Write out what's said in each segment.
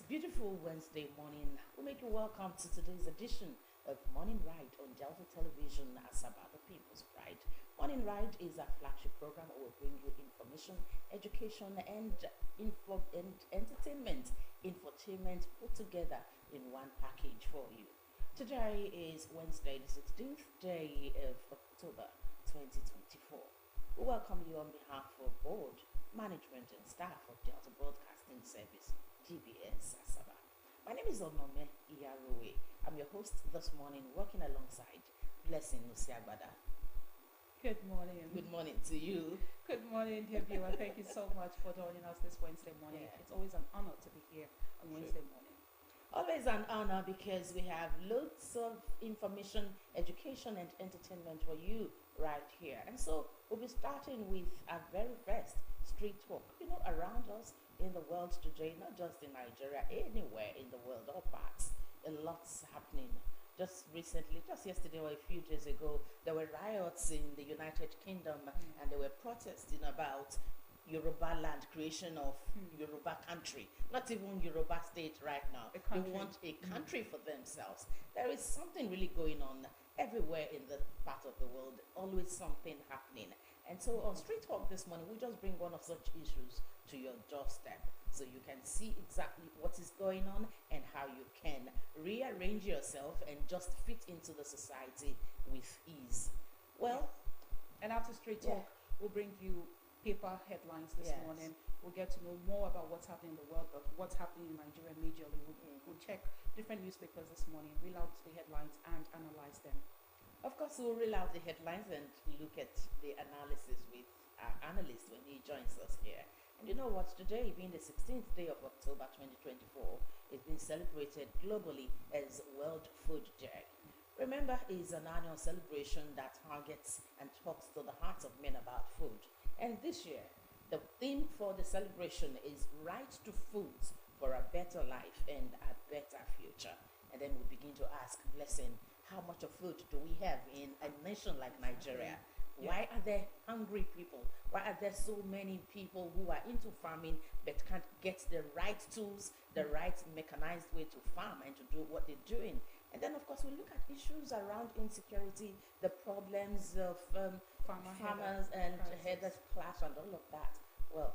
beautiful Wednesday morning. We make you welcome to today's edition of Morning Ride on Delta Television Asaba, the People's Pride. Morning Ride is a flagship program that will bring you information, education, and entertainment, infotainment put together in one package for you. Today is Wednesday, the 16th day of October 2024. We welcome you on behalf of board, management, and staff of Delta Broadcasting Service, GBS Asaba. My name is Onome Iyarowe. I'm your host this morning, working alongside Blessing Nusiagbada. Good morning. Good morning to you. Good morning, dear viewer. Thank you so much for joining us this Wednesday morning. Yeah. It's always an honor to be here on Wednesday morning. Always an honor because we have loads of information, education, and entertainment for you right here. And so we'll be starting with our very first street talk. You know, around us in the world today, not just in Nigeria, anywhere in the world, all parts, a lot's happening. Just recently, just yesterday or a few days ago, there were riots in the United Kingdom and they were protesting about Yoruba land, creation of Yoruba country, not even Yoruba state right now. They want a country for themselves. There is something really going on everywhere in the part of the world, always something happening. And so on Street Talk this morning, we just bring one of such issues to your doorstep so you can see exactly what is going on and how you can rearrange yourself and just fit into the society with ease. Well, and after Street Talk, we'll bring you paper headlines this morning. We'll get to know more about what's happening in the world, but what's happening in Nigeria majorly. We'll check different newspapers this morning, read out the headlines and analyze them. Of course, we'll read out the headlines and look at the analysis with our analyst when he joins us here. And you know what? Today, being the 16th day of October 2024, is being celebrated globally as World Food Day. Remember, it's an annual celebration that targets and talks to the hearts of men about food. And this year, the theme for the celebration is Right to Foods for a Better Life and a Better Future. And then we begin to ask, Blessing, how much of food do we have in a nation like Nigeria? Why are there hungry people? Why are there so many people who are into farming but can't get the right tools, the right mechanized way to farm and to do what they're doing? And then, of course, we look at issues around insecurity, the problems of farmers and headers clash and all of that. Well,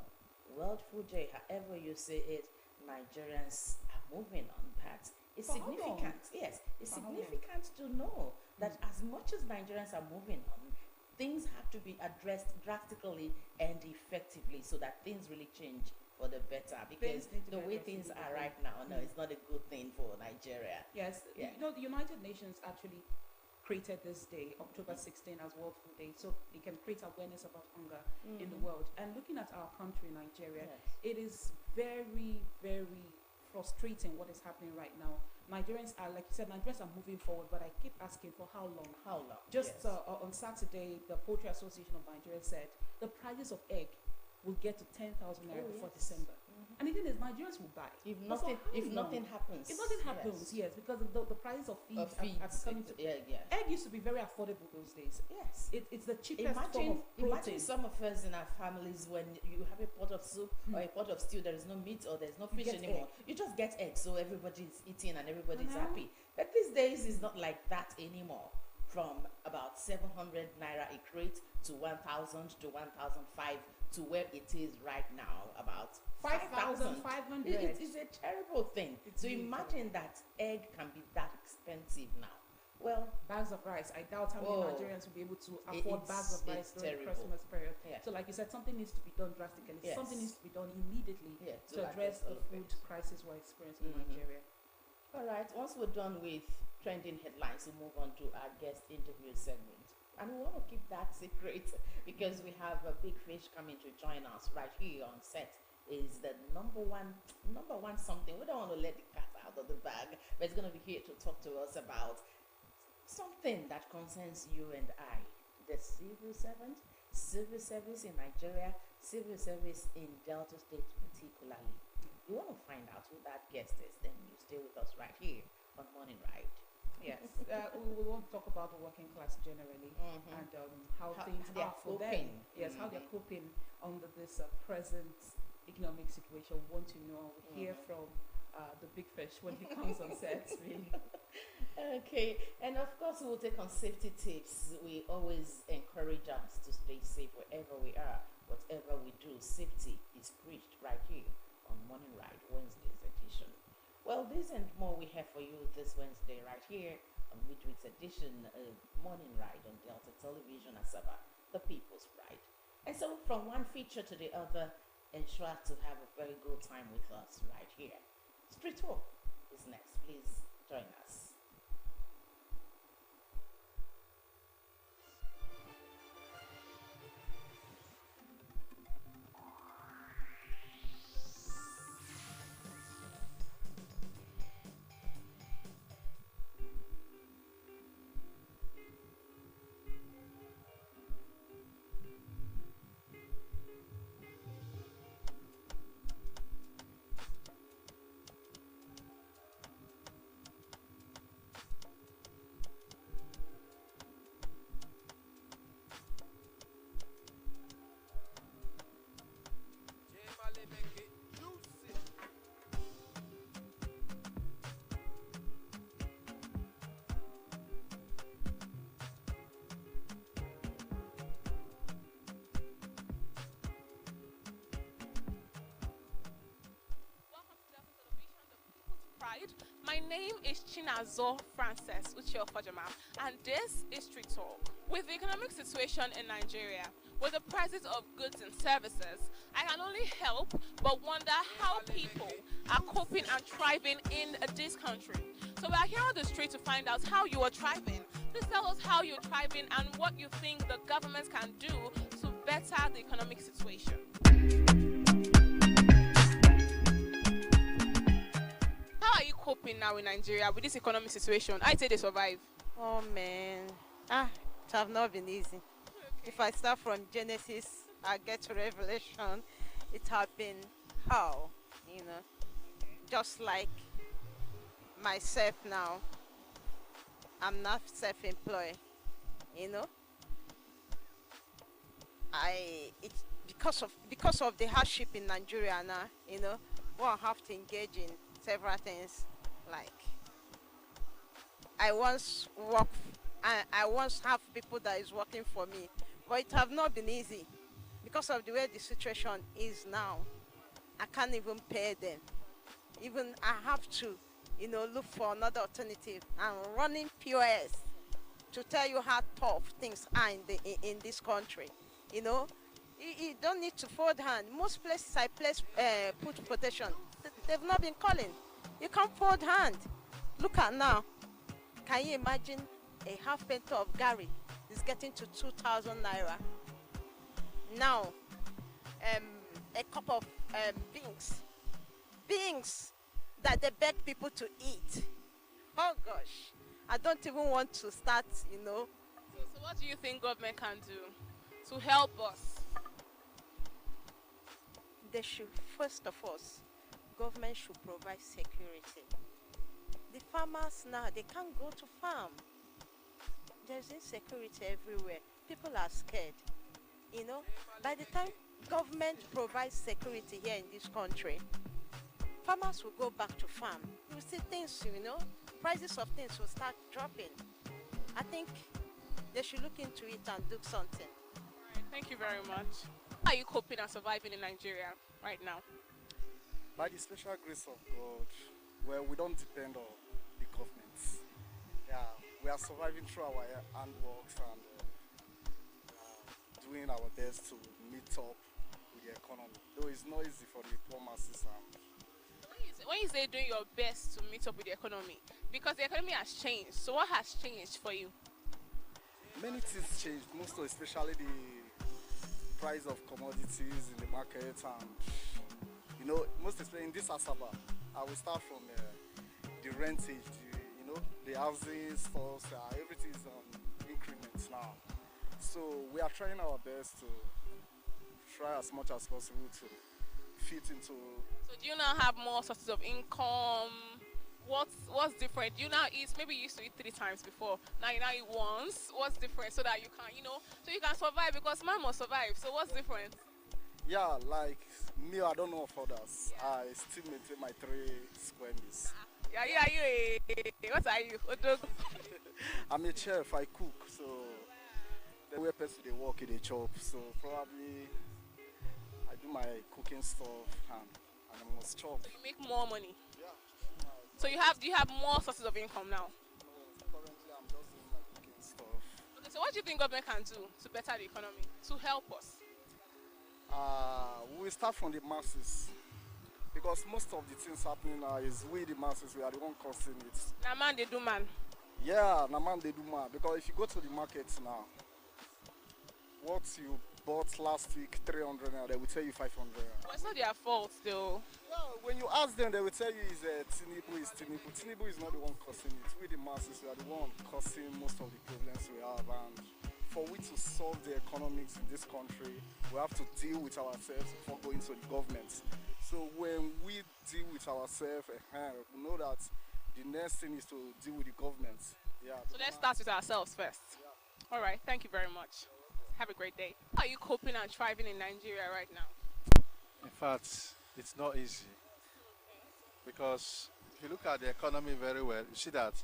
World Food Day, however you say it, Nigerians are moving on paths. It's significant, yes, it's significant to know that as much as Nigerians are moving on, things have to be addressed drastically and effectively so that things really change for the better, because the way things are right now, no, it's not a good thing for Nigeria. Yes, you know, the United Nations actually created this day, October 16, as World Food Day, so it can create awareness about hunger in the world. And looking at our country, Nigeria, it is very, very frustrating what is happening right now. Nigerians are, like you said, Nigerians are moving forward, but I keep asking for how long? How long? Just on Saturday, the Poultry Association of Nigeria said the prices of egg will get to 10,000 naira before December. And the thing is, Nigerians will buy. If nothing happens. If nothing happens, yes, because the price of feed are coming to. Egg used to be very affordable those days. Yes. It's the cheapest form of protein. Imagine some of us in our families, when you have a pot of soup or a pot of stew, there is no meat or there's no fish anymore. You just get eggs, so everybody's eating and everybody's happy. But these days, it's not like that anymore. From about 700 naira a crate to 1,000 to 1,005 to where it is right now, about 5,500. It's a terrible thing. So imagine that egg can be that expensive now. Well, bags of rice. I doubt how many Nigerians will be able to afford bags of rice during the Christmas period. So like you said, something needs to be done drastically. Something needs to be done immediately to address the food crisis we're experiencing in Nigeria. All right, once we're done with trending headlines, we'll move on to our guest interview segment. And we want to keep that secret because we have a big fish coming to join us right here on set. Is the number one something. We don't want to let the cat out of the bag, but it's going to be here to talk to us about something that concerns you and I, the civil service in Nigeria, civil service in Delta State particularly. You want to find out who that guest is, then you stay with us right here on Morning Ride. Yes, we want to talk about the working class generally and how things are for them. Yes, how they're coping under this present economic situation. We want to know, hear from the big fish when he comes on set, really. Okay, and of course, we'll take on safety tips. We always encourage us to stay safe wherever we are, whatever we do. Safety is preached right here on Morning Ride Wednesday's edition. Well, this and more we have for you this Wednesday right here on midweek's edition of Morning Ride on Delta Television Asaba, the People's Pride. And so, from one feature to the other, ensure to have a very good time with us right here. Street Talk is next. Please join us. My name is Chinazo Frances Uche Ofajama, and this is Street Talk. With the economic situation in Nigeria, with the prices of goods and services, I can only help but wonder how people are coping and thriving in this country. So we are here on the street to find out how you are thriving. Please tell us how you're thriving and what you think the government can do to better the economic situation. How are you coping now in Nigeria with this economic situation? I say they survive. Oh man, it have not been easy. Okay. If I start from Genesis, I get to Revelation, it have been how, just like myself now, I'm not self-employed, it's because of the hardship in Nigeria now, one have to engage in several things. Like I once have people that is working for me, but it have not been easy because of the way the situation is now. I can't even pay them. Even I have to, look for another alternative. I'm running POS to tell you how tough things are in this country. You don't need to fold hand. Most places I put protection, they've not been calling. You can't fold hand. Look at now. Can you imagine a half pint of Gary is getting to 2,000 naira? Now, a cup of beans that they beg people to eat. Oh gosh, I don't even want to start, So what do you think government can do to help us? They should, first of all, government should provide security. The farmers now, they can't go to farm. There's insecurity everywhere. People are scared. By the time government provides security here in this country, farmers will go back to farm. You will see things, prices of things will start dropping. I think they should look into it and do something. All right, thank you very much. How are you coping and surviving in Nigeria right now? By the special grace of God, well, we don't depend on the government. Yeah, we are surviving through our handworks and doing our best to meet up with the economy. Though it's not easy for the poor masses. When you say doing your best to meet up with the economy, because the economy has changed, so what has changed for you? Many things changed, most especially the price of commodities in the market, and most especially in this Asaba, I will start from the rentage, the housing stores, everything is on increments now. So we are trying our best to try as much as possible to fit into. So do you now have more sources of income? What's different? You now eat, maybe you used to eat 3 times before. Now you eat once. What's different so that you can, so you can survive, because man must survive. So what's different? Yeah, like me, I don't know of others. I still maintain my 3 square meters. Yeah, yeah, you. What are you? Odogu. I'm a chef, I cook, so the way person they work in a shop, so probably I do my cooking stuff and I must chop. You make more money. Yeah. So do you have more sources of income now? No, currently I'm just doing my cooking stuff. Okay, so what do you think government can do to better the economy, to help us? We will start from the masses because most of the things happening now is we the masses, we are the one causing it. Na man they do man. Yeah, na man they do man because if you go to the market now, what you bought last week 300 now, they will tell you 500. Well, it's not their fault though. Yeah, when you ask them, they will tell you is Tinubu is Tinubu. Tinubu is not the one causing it. We the masses, we are the one causing most of the problems we have. And for we to solve the economics in this country, we have to deal with ourselves before going to the government. So when we deal with ourselves, we know that the next thing is to deal with the government. Yeah. So let's start with ourselves first. Yeah. All right, thank you very much. Have a great day. How are you coping and thriving in Nigeria right now? In fact, it's not easy because if you look at the economy very well, you see that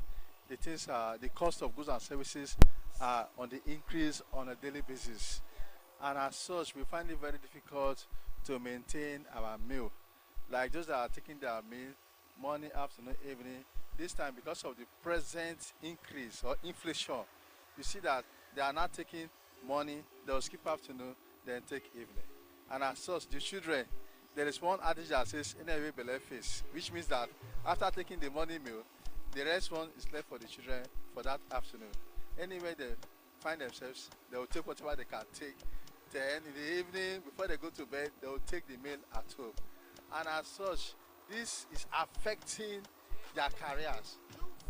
the cost of goods and services are on the increase on a daily basis, and as such, we find it very difficult to maintain our meal. Like those that are taking their meal morning, afternoon, evening. This time, because of the present increase or inflation, you see that they are not taking morning, they'll skip afternoon, then take evening. And as such, the children, there is one adage that says, in every belly face, which means that after taking the morning meal, the rest one is left for the children for that afternoon. Anyway, they find themselves, they will take whatever they can take. Then in the evening, before they go to bed, they will take the meal at home. And as such, this is affecting their careers.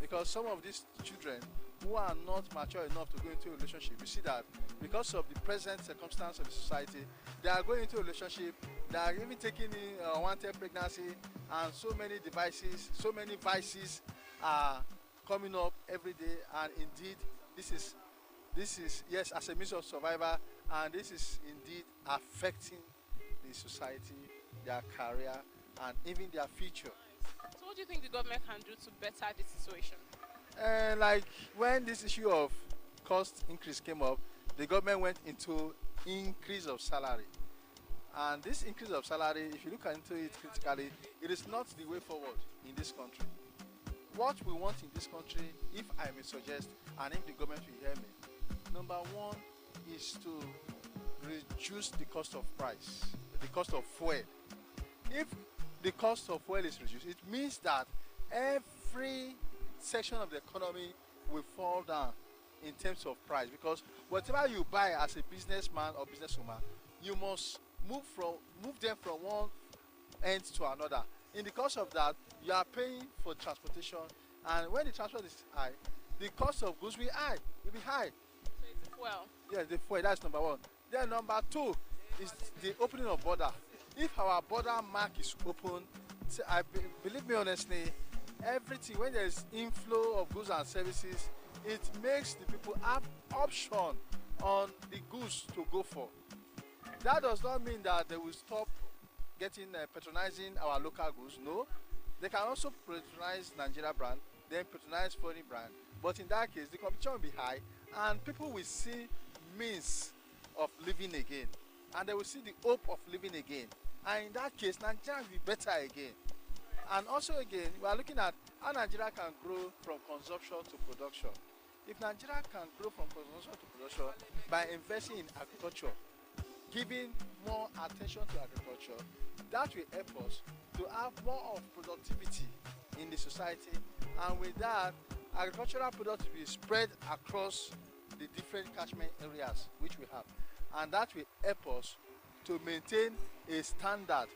Because some of these children who are not mature enough to go into a relationship, you see that because of the present circumstance of the society, they are going into a relationship, they are even taking in unwanted pregnancy, and so many devices, so many vices are coming up every day. And indeed, this is yes, as a means of survival, and this is indeed affecting the society, their career, and even their future. So what do you think the government can do to better this situation? Like when this issue of cost increase came up, the government went into increase of salary. And this increase of salary, if you look into it critically, it is not the way forward in this country. What we want in this country, if I may suggest, and if the government will hear me, number one is to reduce the cost of price, the cost of fuel. If the cost of fuel is reduced, it means that every section of the economy will fall down in terms of price, because whatever you buy as a businessman or businesswoman, you must move them from one end to another. In the course of that, you are paying for transportation, and when the transport is high, the cost of goods will be high. So it's the fuel. Yes, the fuel, that's number one. Then number two is the opening of border. If our border mark is open, believe me honestly, everything, when there is inflow of goods and services, it makes the people have option on the goods to go for. That does not mean that they will stop patronizing our local goods. No, they can also patronize Nigeria brand, then patronize foreign brand. But in that case, the competition will be high, and people will see means of living again, and they will see the hope of living again. And in that case, Nigeria will be better again. And also again, we are looking at how Nigeria can grow from consumption to production. If Nigeria can grow from consumption to production by investing in agriculture, giving more attention to agriculture, that will help us to have more of productivity in the society. And with that, agricultural products will be spread across the different catchment areas which we have. And that will help us to maintain a standard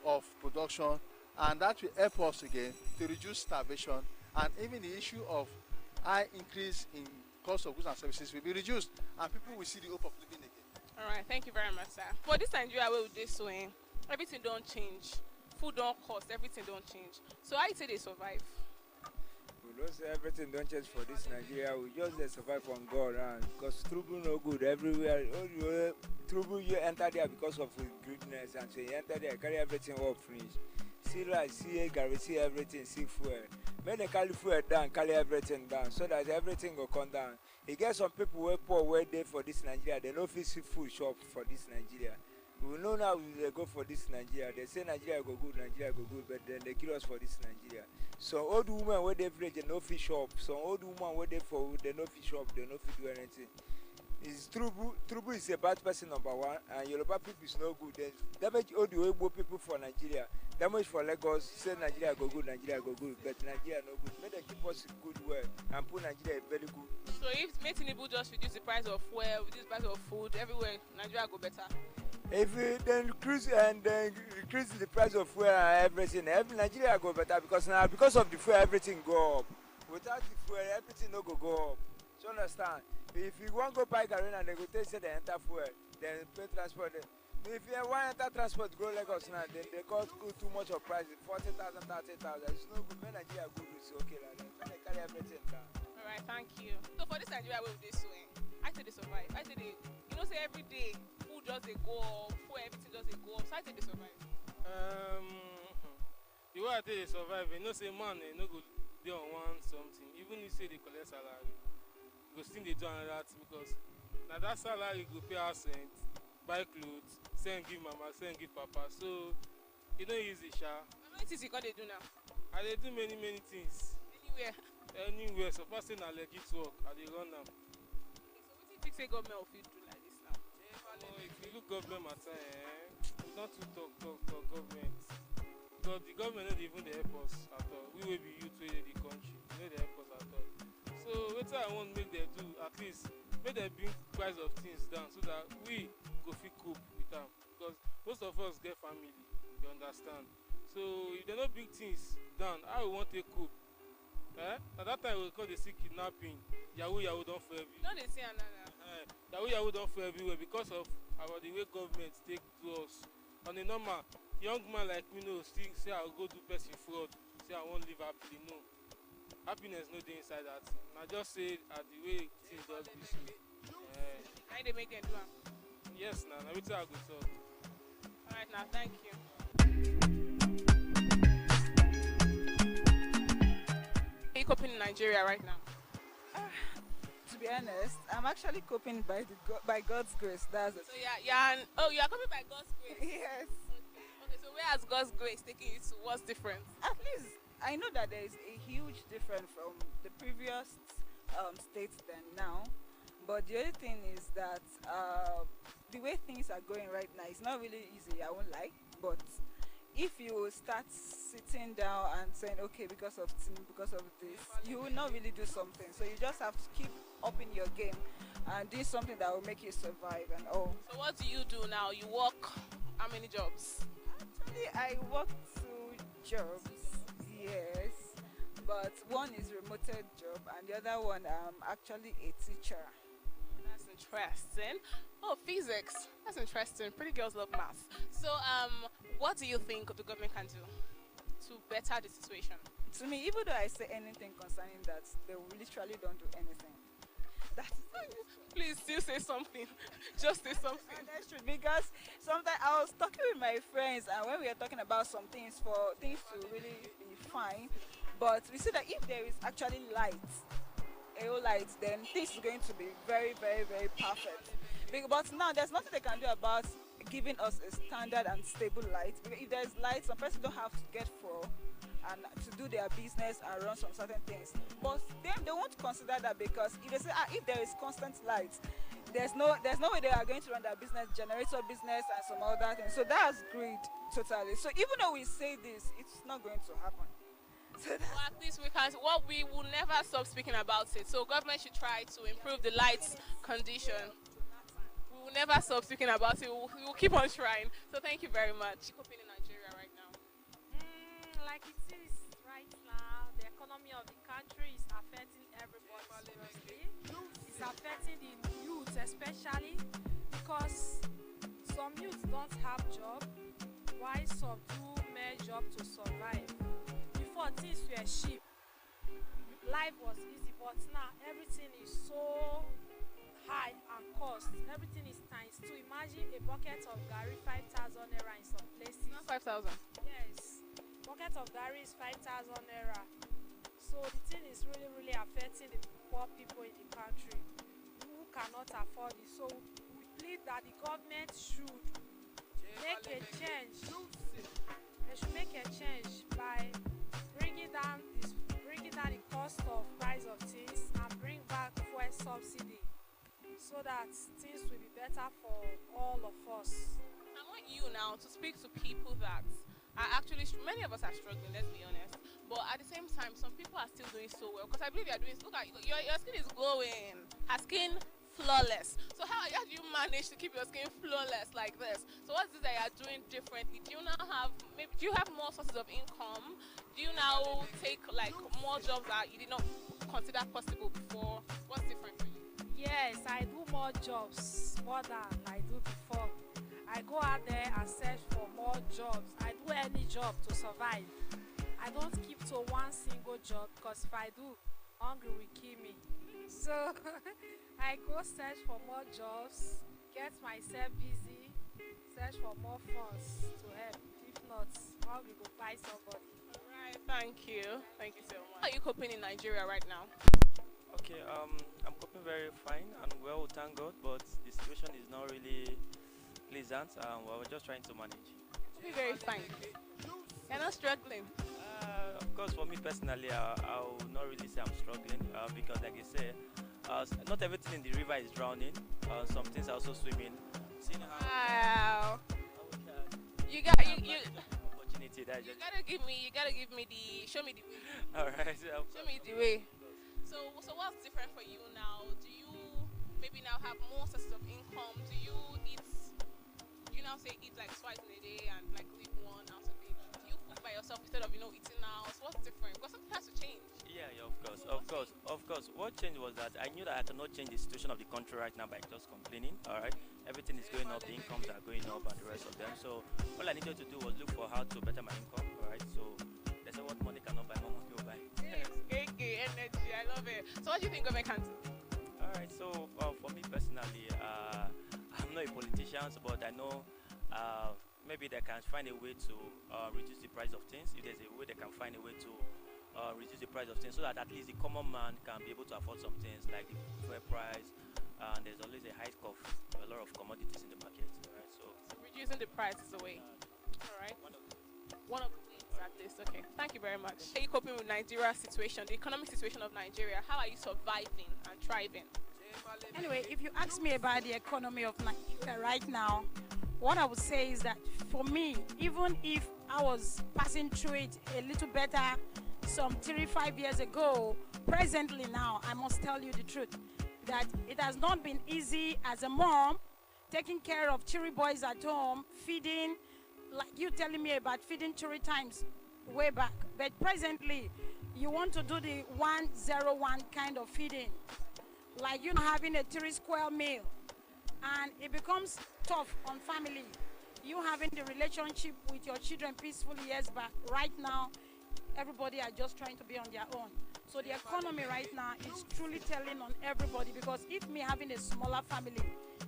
of production, and that will help us again to reduce starvation, and even the issue of high increase in cost of goods and services will be reduced, and people will see the hope of living again. All right, thank you very much, sir. For this Nigeria where we dey so everything don't change, food don't cost, everything don't change. So how you say they survive? We Don't say everything don't change for this Nigeria. We just survive on God, because trouble no good everywhere. Trouble you enter there because of goodness, and so you enter there, carry everything up finish. See rice, see garri, see everything, see fuel. When they carry fuel down, carry everything down, so that everything will come down. You get some people who are poor where they for this Nigeria, they no fit see food shop for this Nigeria. We know now they go for this Nigeria. They say Nigeria go good, but then they kill us for this Nigeria. So old women where they village, they no fit shop. So old women where they for they no fit shop, they no fit do anything. It's Trubu is a bad person number one, and Yoruba people is no good. Then damage all the Igbo people for Nigeria. Damage for Lagos, say Nigeria go good, but Nigeria no good. May they keep us good well and put Nigeria very good. So if Tinubu just reduce the price of fuel, reduce the price of food, everywhere, Nigeria go better. If we then increase the price of fuel and everything, Nigeria go better because now because of the fuel everything go up. Without the fuel everything no go up. So understand? If you want to go buy garri and they go say they enter fuel, then pay transport. If you want enter transport go Lagos now, then they cost too much of price, 40,000, 30,000. It's no good. When Nigeria good, it's okay like that. When they carry everything down. Alright, thank you. So for this Nigeria way this way, I say they survive. I say they, say every day food just they go up, food everything just they go up. So I say they survive. The way I say they survive, say man, no go they on one something. Even if say they collect salary, go still they do another thing because now that salary go pay house rent, buy clothes, send give mama, send give papa. So you know easy, sha. How many things you gonna do now? I dey do many things. Anywhere. So first thing I legit work, I dey run now. Okay, so what do you think say government will fit do like this now? If you look government matter, we don't too talk government. Because the government no dey even dey help us at all. We will be youth wey dey the country, no dey help us at all. So wetin I want make them do, at least make them bring price of things down so that we go fit cope with them. Because most of us get family, you understand. So if they no bring things down, how we want to cope? At that time we call the see kidnapping, Yahoo don't for everywhere. No, they say another. Yahoo don't for everywhere because of about the way government take to us. On a normal, young man like me no still say I'll go do person fraud, say I won't live happily. No. Happiness no dey inside that thing. I just say at the way things does be so. How they make them do am? Yes, now everything I go talk. Alright, now thank you. Are you coping in Nigeria right now? To be honest, I'm actually coping by God's grace. That's it. So you are coping by God's grace. Yes. Okay. So where has God's grace taken you to? What's different? At least I know that there is a huge difference from the previous states than now. But the other thing is that the way things are going right now, it's not really easy. I won't lie, but if you start sitting down and saying, okay, because of this, you will not really do something. So you just have to keep upping your game and do something that will make you survive and all. So what do you do now? You work how many jobs? Actually, I work 2 jobs, yes. But one is remoted job and the other one I'm actually a teacher. That's interesting. Oh, physics. That's interesting. Pretty girls love math. So, what do you think the government can do to better the situation? To me, even though I say anything concerning that, they literally don't do anything. That's Please still say something. Just say something. That's true, because sometimes I was talking with my friends and when we were talking about some things for things to really be fine, but we see that if there is actually light, then things are going to be very, very, very perfect. But now there's nothing they can do about giving us a standard and stable light. Because if there's light, some persons don't have to get fuel and to do their business and run some certain things. But them, they won't consider that because if they say if there is constant light, there's no way they are going to run their business, generator business and some other things. So that's greed totally. So even though we say this, it's not going to happen. So well, at least we will never stop speaking about it. So government should try to improve the lights condition. We will never stop speaking about it. We will keep on trying. So thank you very much. Coping in Nigeria right now. Like it is right now, the economy of the country is affecting everybody seriously. It's affecting the youth especially because some youth don't have job, while some do mere job to survive. Before things were cheap, life was easy, but now everything is so high and cost. Everything is times two. Imagine a bucket of Gary 5,000 naira in some places. Not 5,000. Yes, bucket of Gary is 5,000 naira. So the thing is really, really affecting the poor people in the country who cannot afford it. So we plead that the government should make a change. They should make a change by bringing down the cost of price of things and bring back fuel subsidy so that things will be better for all of us. I want you now to speak to people that are actually, many of us are struggling, let's be honest. But at the same time, some people are still doing so well. Because I believe you're doing, look at your skin is glowing. Her skin, flawless. So how do you manage to keep your skin flawless like this? So what's it that you're doing differently? Do you now have, maybe, do you have more sources of income? Do you now take like more jobs that you did not consider possible before? What's different for you? Yes, I do more jobs more than I do before. I go out there and search for more jobs. I do any job to survive. I don't keep to one single job because if I do, hungry will kill me. So I go search for more jobs, get myself busy, search for more funds to help. If not, hungry will buy somebody. All right, thank you. Thank you so much. How are you coping in Nigeria right now? Okay, I'm coping very fine and well, thank God, but the situation is not really pleasant, and we're just trying to manage. Be very fine. You're not struggling. Of course, for me personally, I will not really say I'm struggling because, like I said, not everything in the river is drowning. Some things are also swimming. Seeing Wow. You opportunity. You gotta give me the, show me the way. All right. Show me the way. So what's different for you now? Do you maybe now have more sources of income? Do you now say eat like twice in a day and like leave one out of it? Do you cook by yourself instead of eating out? So what's different? Because something has to change. Yeah, of course. What changed was that I knew that I cannot change the situation of the country right now by just complaining. All right, everything is going up, the incomes are going up, and the rest of them. So all I needed to do was look for how to better my income. All right, so they say what money cannot buy, more money will buy. Yes, energy, I love it. So what do you think government can do? All right, so for me personally, I'm not a politician, but I know maybe they can find a way to reduce the price of things. If there's a way they can find a way to reduce the price of things so that at least the common man can be able to afford some things like the fuel price, and there's always a hike of a lot of commodities in the market. Right? So reducing the price is the way. All right. One of the ways at this. Okay. Thank you very much. How are you coping with Nigeria's situation, the economic situation of Nigeria? How are you surviving and thriving? Anyway, if you ask me about the economy of Nigeria right now, what I would say is that for me, even if I was passing through it a little better some 3-5 years ago, presently now, I must tell you the truth, that it has not been easy as a mom, taking care of cheery boys at home, feeding, like you telling me about feeding 3 times way back. But presently, you want to do the 101 kind of feeding, like you having a 3 square meal, and it becomes tough on family. You having the relationship with your children peacefully years back. Right now, everybody are just trying to be on their own. So the economy right now is truly telling on everybody, because if me having a smaller family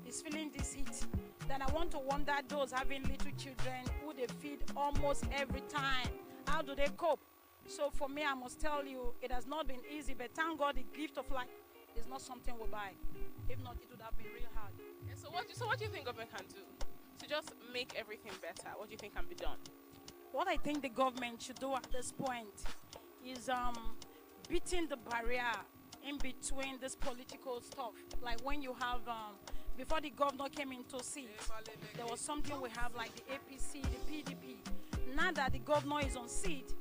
is feeling this heat, then I want to wonder those having little children who they feed almost every time. How do they cope? So for me, I must tell you, it has not been easy, but thank God the gift of life is not something we buy. If not, it would have been real hard. Yeah, so what do you think government can do to just make everything better? What do you think can be done? What I think the government should do at this point is beating the barrier in between this political stuff. Like when you have, before the governor came into seat, there was something we have like the APC, the PDP. Now that the governor is on seat,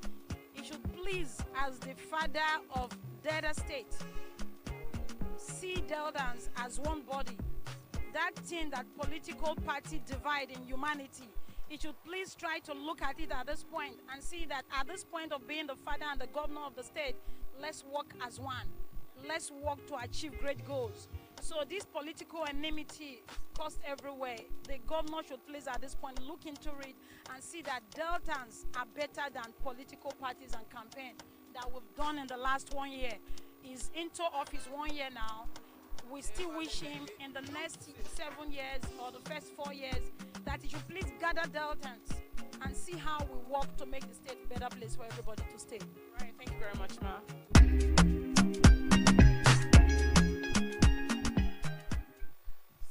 he should please, as the father of Delta State, see Deltans as one body. That thing, that political party divide in humanity, he should please try to look at it at this point and see that at this point of being the father and the governor of the state, let's work as one. Let's work to achieve great goals. So this political enmity cost everywhere. The governor should please at this point look into it and see that Deltans are better than political parties and campaign. that we've done in the last 1 year. He's into office 1 year now. We still wish him in the next 7 years or the first 4 years that he should please gather Deltans and see how we work to make the state a better place for everybody to stay. Right, thank you very much, Ma.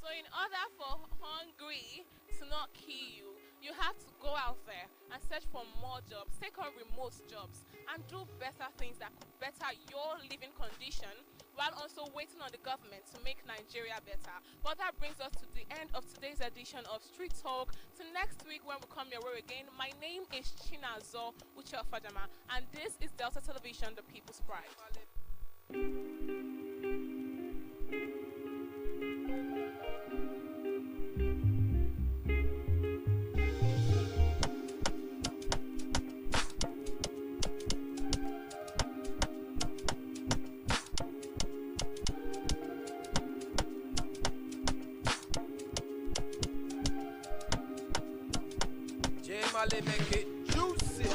So in order for hungry to not kill you, you have to go out there and search for more jobs, take on remote jobs, and do better things that could better your living condition while also waiting on the government to make Nigeria better. But that brings us to the end of today's edition of Street Talk. Till next week when we come your way again, my name is Chinazo Uche Fajama, and this is Delta Television, the People's Pride. J-Mali make it juicy.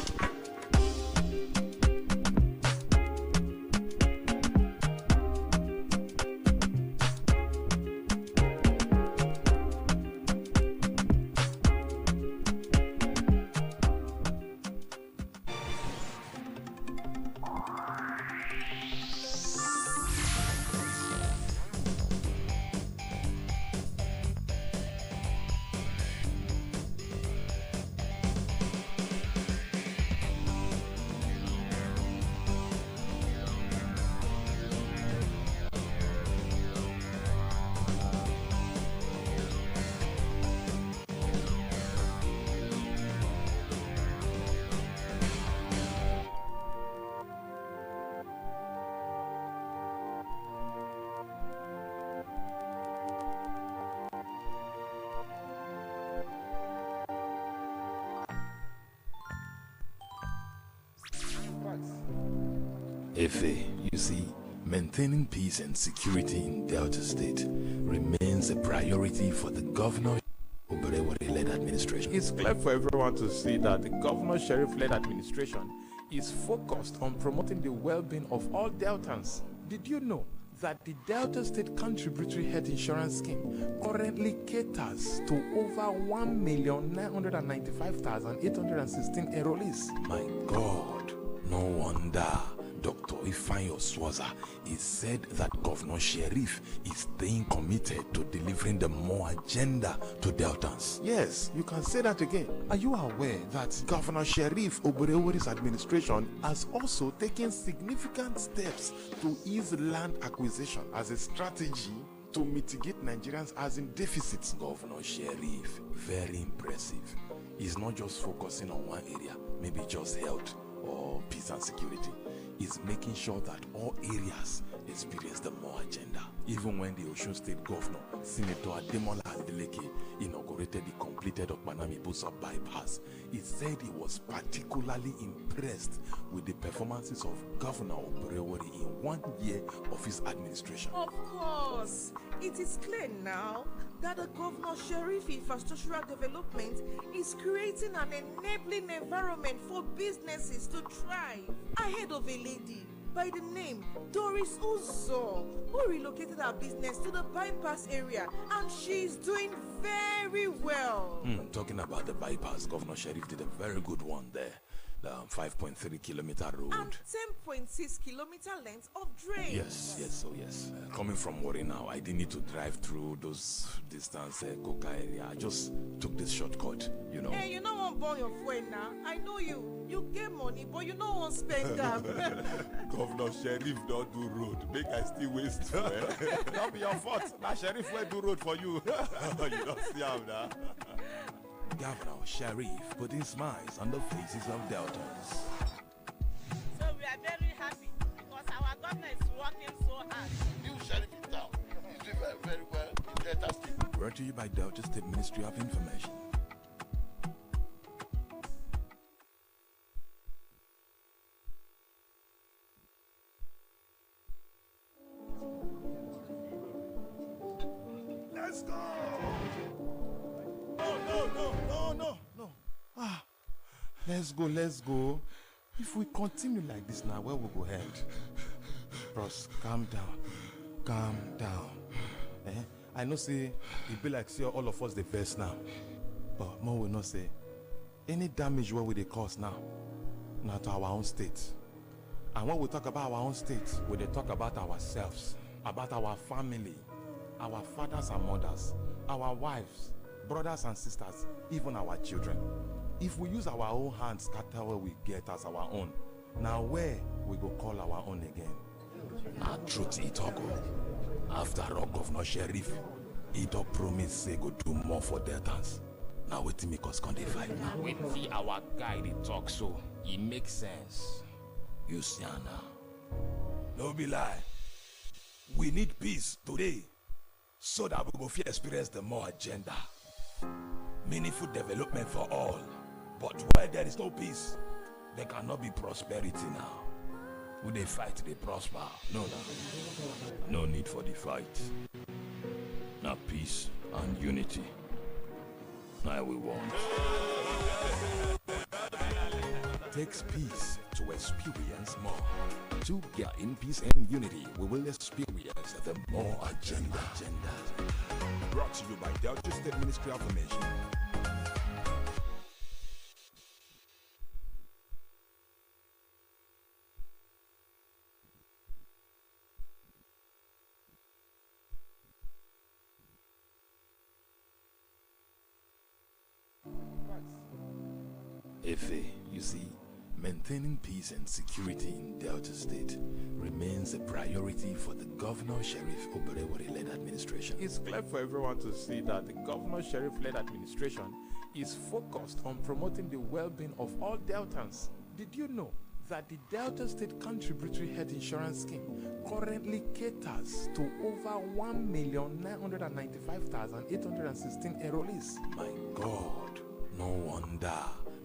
Efe, you see, maintaining peace and security in Delta State remains a priority for the Governor Oberewori-led administration. It's clear for everyone to see that the Governor Sheriff-led administration is focused on promoting the well-being of all Deltans. Did you know that the Delta State Contributory Health Insurance Scheme currently caters to over 1,995,816 enrollees? My God, no wonder Dr. Ifeanyi Oswaza is said that Governor Sheriff is staying committed to delivering the more agenda to Deltans. Yes, you can say that again. Are you aware that Governor Sheriff Oberewori's administration has also taken significant steps to ease land acquisition as a strategy to mitigate Nigerians' housing deficits? Governor Sheriff, very impressive. He's not just focusing on one area, maybe just health or peace and security. Is making sure that all areas experience the more agenda. Even when the Osun State Governor, Senator Ademola Adeleke, inaugurated the completed Okpanami-Busa bypass, he said he was particularly impressed with the performances of Governor Oberewori in 1 year of his administration. Of course, it is clear now that the Governor Sheriff Infrastructural Development is creating an enabling environment for businesses to thrive. I heard of a lady by the name Doris Uzo who relocated her business to the bypass area, and she's doing very well. Talking about the bypass, Governor Sheriff did a very good one there. The 5.3 kilometer road and 10.6 kilometer length of drain. Yes. Coming from Warri now, I didn't need to drive through those distance Coca area. I just took this shortcut, you know. Hey, you don't want to burn your fuel now. I know you. You get money, but you don't want to spend them. Governor Sheriff don't do road. Make I still waste fuel. Not be your fault. Now Sheriff will do road for you. You don't see how now. Governor Sheriff putting smiles on the faces of Deltans. So we are very happy because our government is working so hard. New Sheriff in town. He's doing very, very well in Delta State. Brought to you by Delta State Ministry of Information. Let's go! No. Let's go. If we continue like this now, where we go head? Bros, calm down. Calm down. I know say it be like say all of us the best now. But more will not say any damage what will they cause now? Not to our own state. And when we talk about our own state, we they talk about ourselves, about our family, our fathers and mothers, our wives, brothers and sisters, even our children. If we use our own hands, scatter what we get as our own, now where we go call our own again? Now truth it all go. After all, Governor Sheriff, he don't promise say go do more for Deltans. Now wait till make us come dey fight now. When see our guy they talk so, it makes sense. You see now. No be lie. We need peace today so that we go fit experience the more agenda. Meaningful development for all. But where there is no peace, there cannot be prosperity now. When they fight, they prosper. No need for the fight. Now peace and unity. Now we want. Takes peace to experience more. Together in peace and unity, we will experience the more agenda. Brought to you by Delta State Ministry of Information. Efe, you see, maintaining peace and security in Delta State remains a priority for the Governor Sheriff Oberewori-led administration. It's clear for everyone to see that the Governor Sheriff-led administration is focused on promoting the well-being of all Deltans. Did you know that the Delta State Contributory Health Insurance Scheme currently caters to over 1,995,816 enrollees? My God, no wonder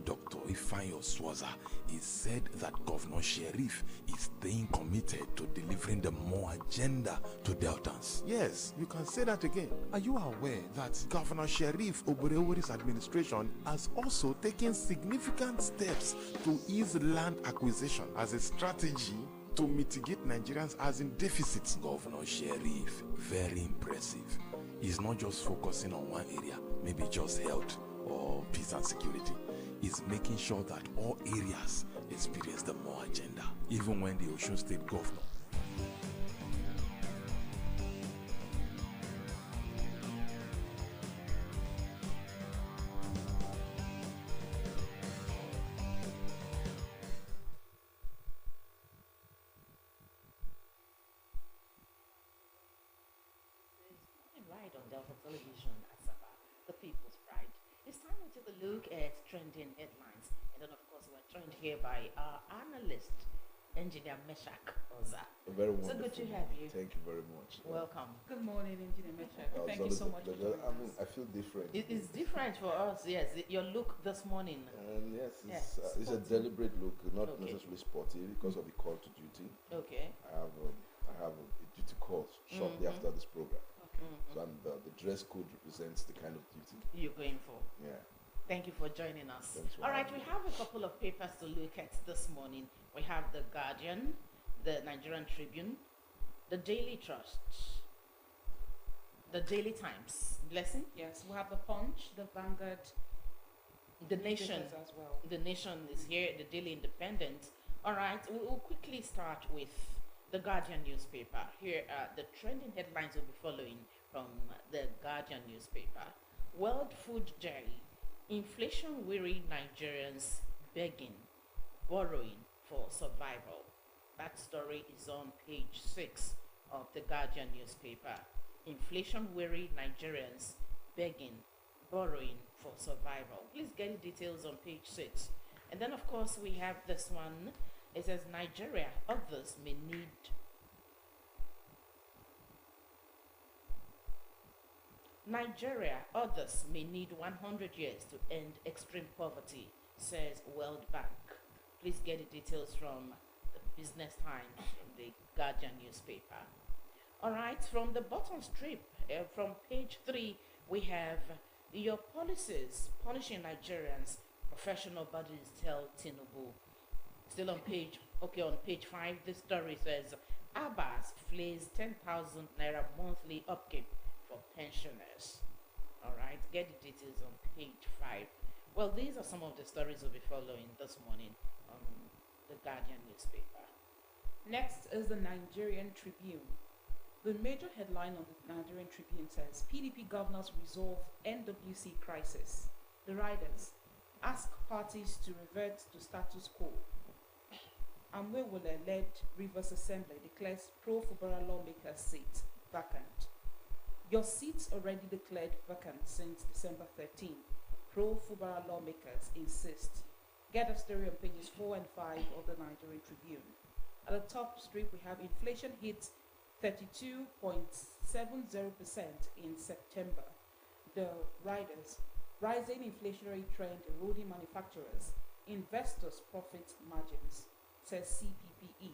Dr. Ifanyo Swaza is said that Governor Sheriff is staying committed to delivering the more agenda to Deltans. Yes, you can say that again. Are you aware that Governor Sheriff Oberewori's administration has also taken significant steps to ease land acquisition as a strategy to mitigate Nigerians as in deficits? Governor Sheriff, very impressive. He's not just focusing on one area, maybe just health or peace and security. Is making sure that all areas experience the more agenda, even when the Osun State governor. Right on Delta Television, Asaba, the People's Pride. It's time to take a look at trending headlines. And then, of course, we're joined here by our analyst, Engineer Meshach Oza. Very wonderful. So good to have you. Thank you very much. Welcome. Good morning, Engineer Meshach. Thank you so much for joining us. I feel different. It is different for us, yes. Your look this morning. Yes, it's a deliberate look, not necessarily sporty, because of the call to duty. Okay. I have a duty call shortly after this program. So the dress code represents the kind of duty you're going for. Yeah. Thank you for joining us. For all right, we have a couple of papers to look at this morning. We have the Guardian, the Nigerian Tribune, the Daily Trust, the Daily Times. Blessing? Yes, we have the Punch, the Vanguard, the Nation as well. The Nation is here, the Daily Independent. All right, we'll quickly start with the Guardian newspaper. Here are the trending headlines we'll be following from the Guardian newspaper. World Food Day. Inflation-weary Nigerians begging, borrowing for survival. That story is on page 6 of the Guardian newspaper. Inflation-weary Nigerians begging, borrowing for survival. Please get the details on page 6. And then, of course, we have this one. It says Nigeria, others may need Nigeria, others may need 100 years to end extreme poverty, says World Bank. Please get the details from the Business Times, from the Guardian newspaper. All right, from the bottom strip, from page 3, we have your policies punishing Nigerians. Professional bodies tell Tinubu. Still on page, okay, on page 5, this story says, Abbas flays 10,000 naira monthly upkeep for pensioners. All right, get the details on page 5. Well, these are some of the stories we'll be following this morning on the Guardian newspaper. Next is the Nigerian Tribune. The major headline on the Nigerian Tribune says, PDP governors resolve NWC crisis. The riders ask parties to revert to status quo. Amwewole-led Rivers Assembly declares pro-Fubara lawmakers seat vacant. Your seats already declared vacant since December 13. Pro-Fubara lawmakers insist. Get a story on pages 4 and 5 of the Nigerian Tribune. At the top strip, we have inflation hit 32.70% in September. The riders, rising inflationary trend eroding manufacturers, investors' profit margins, says CPPE.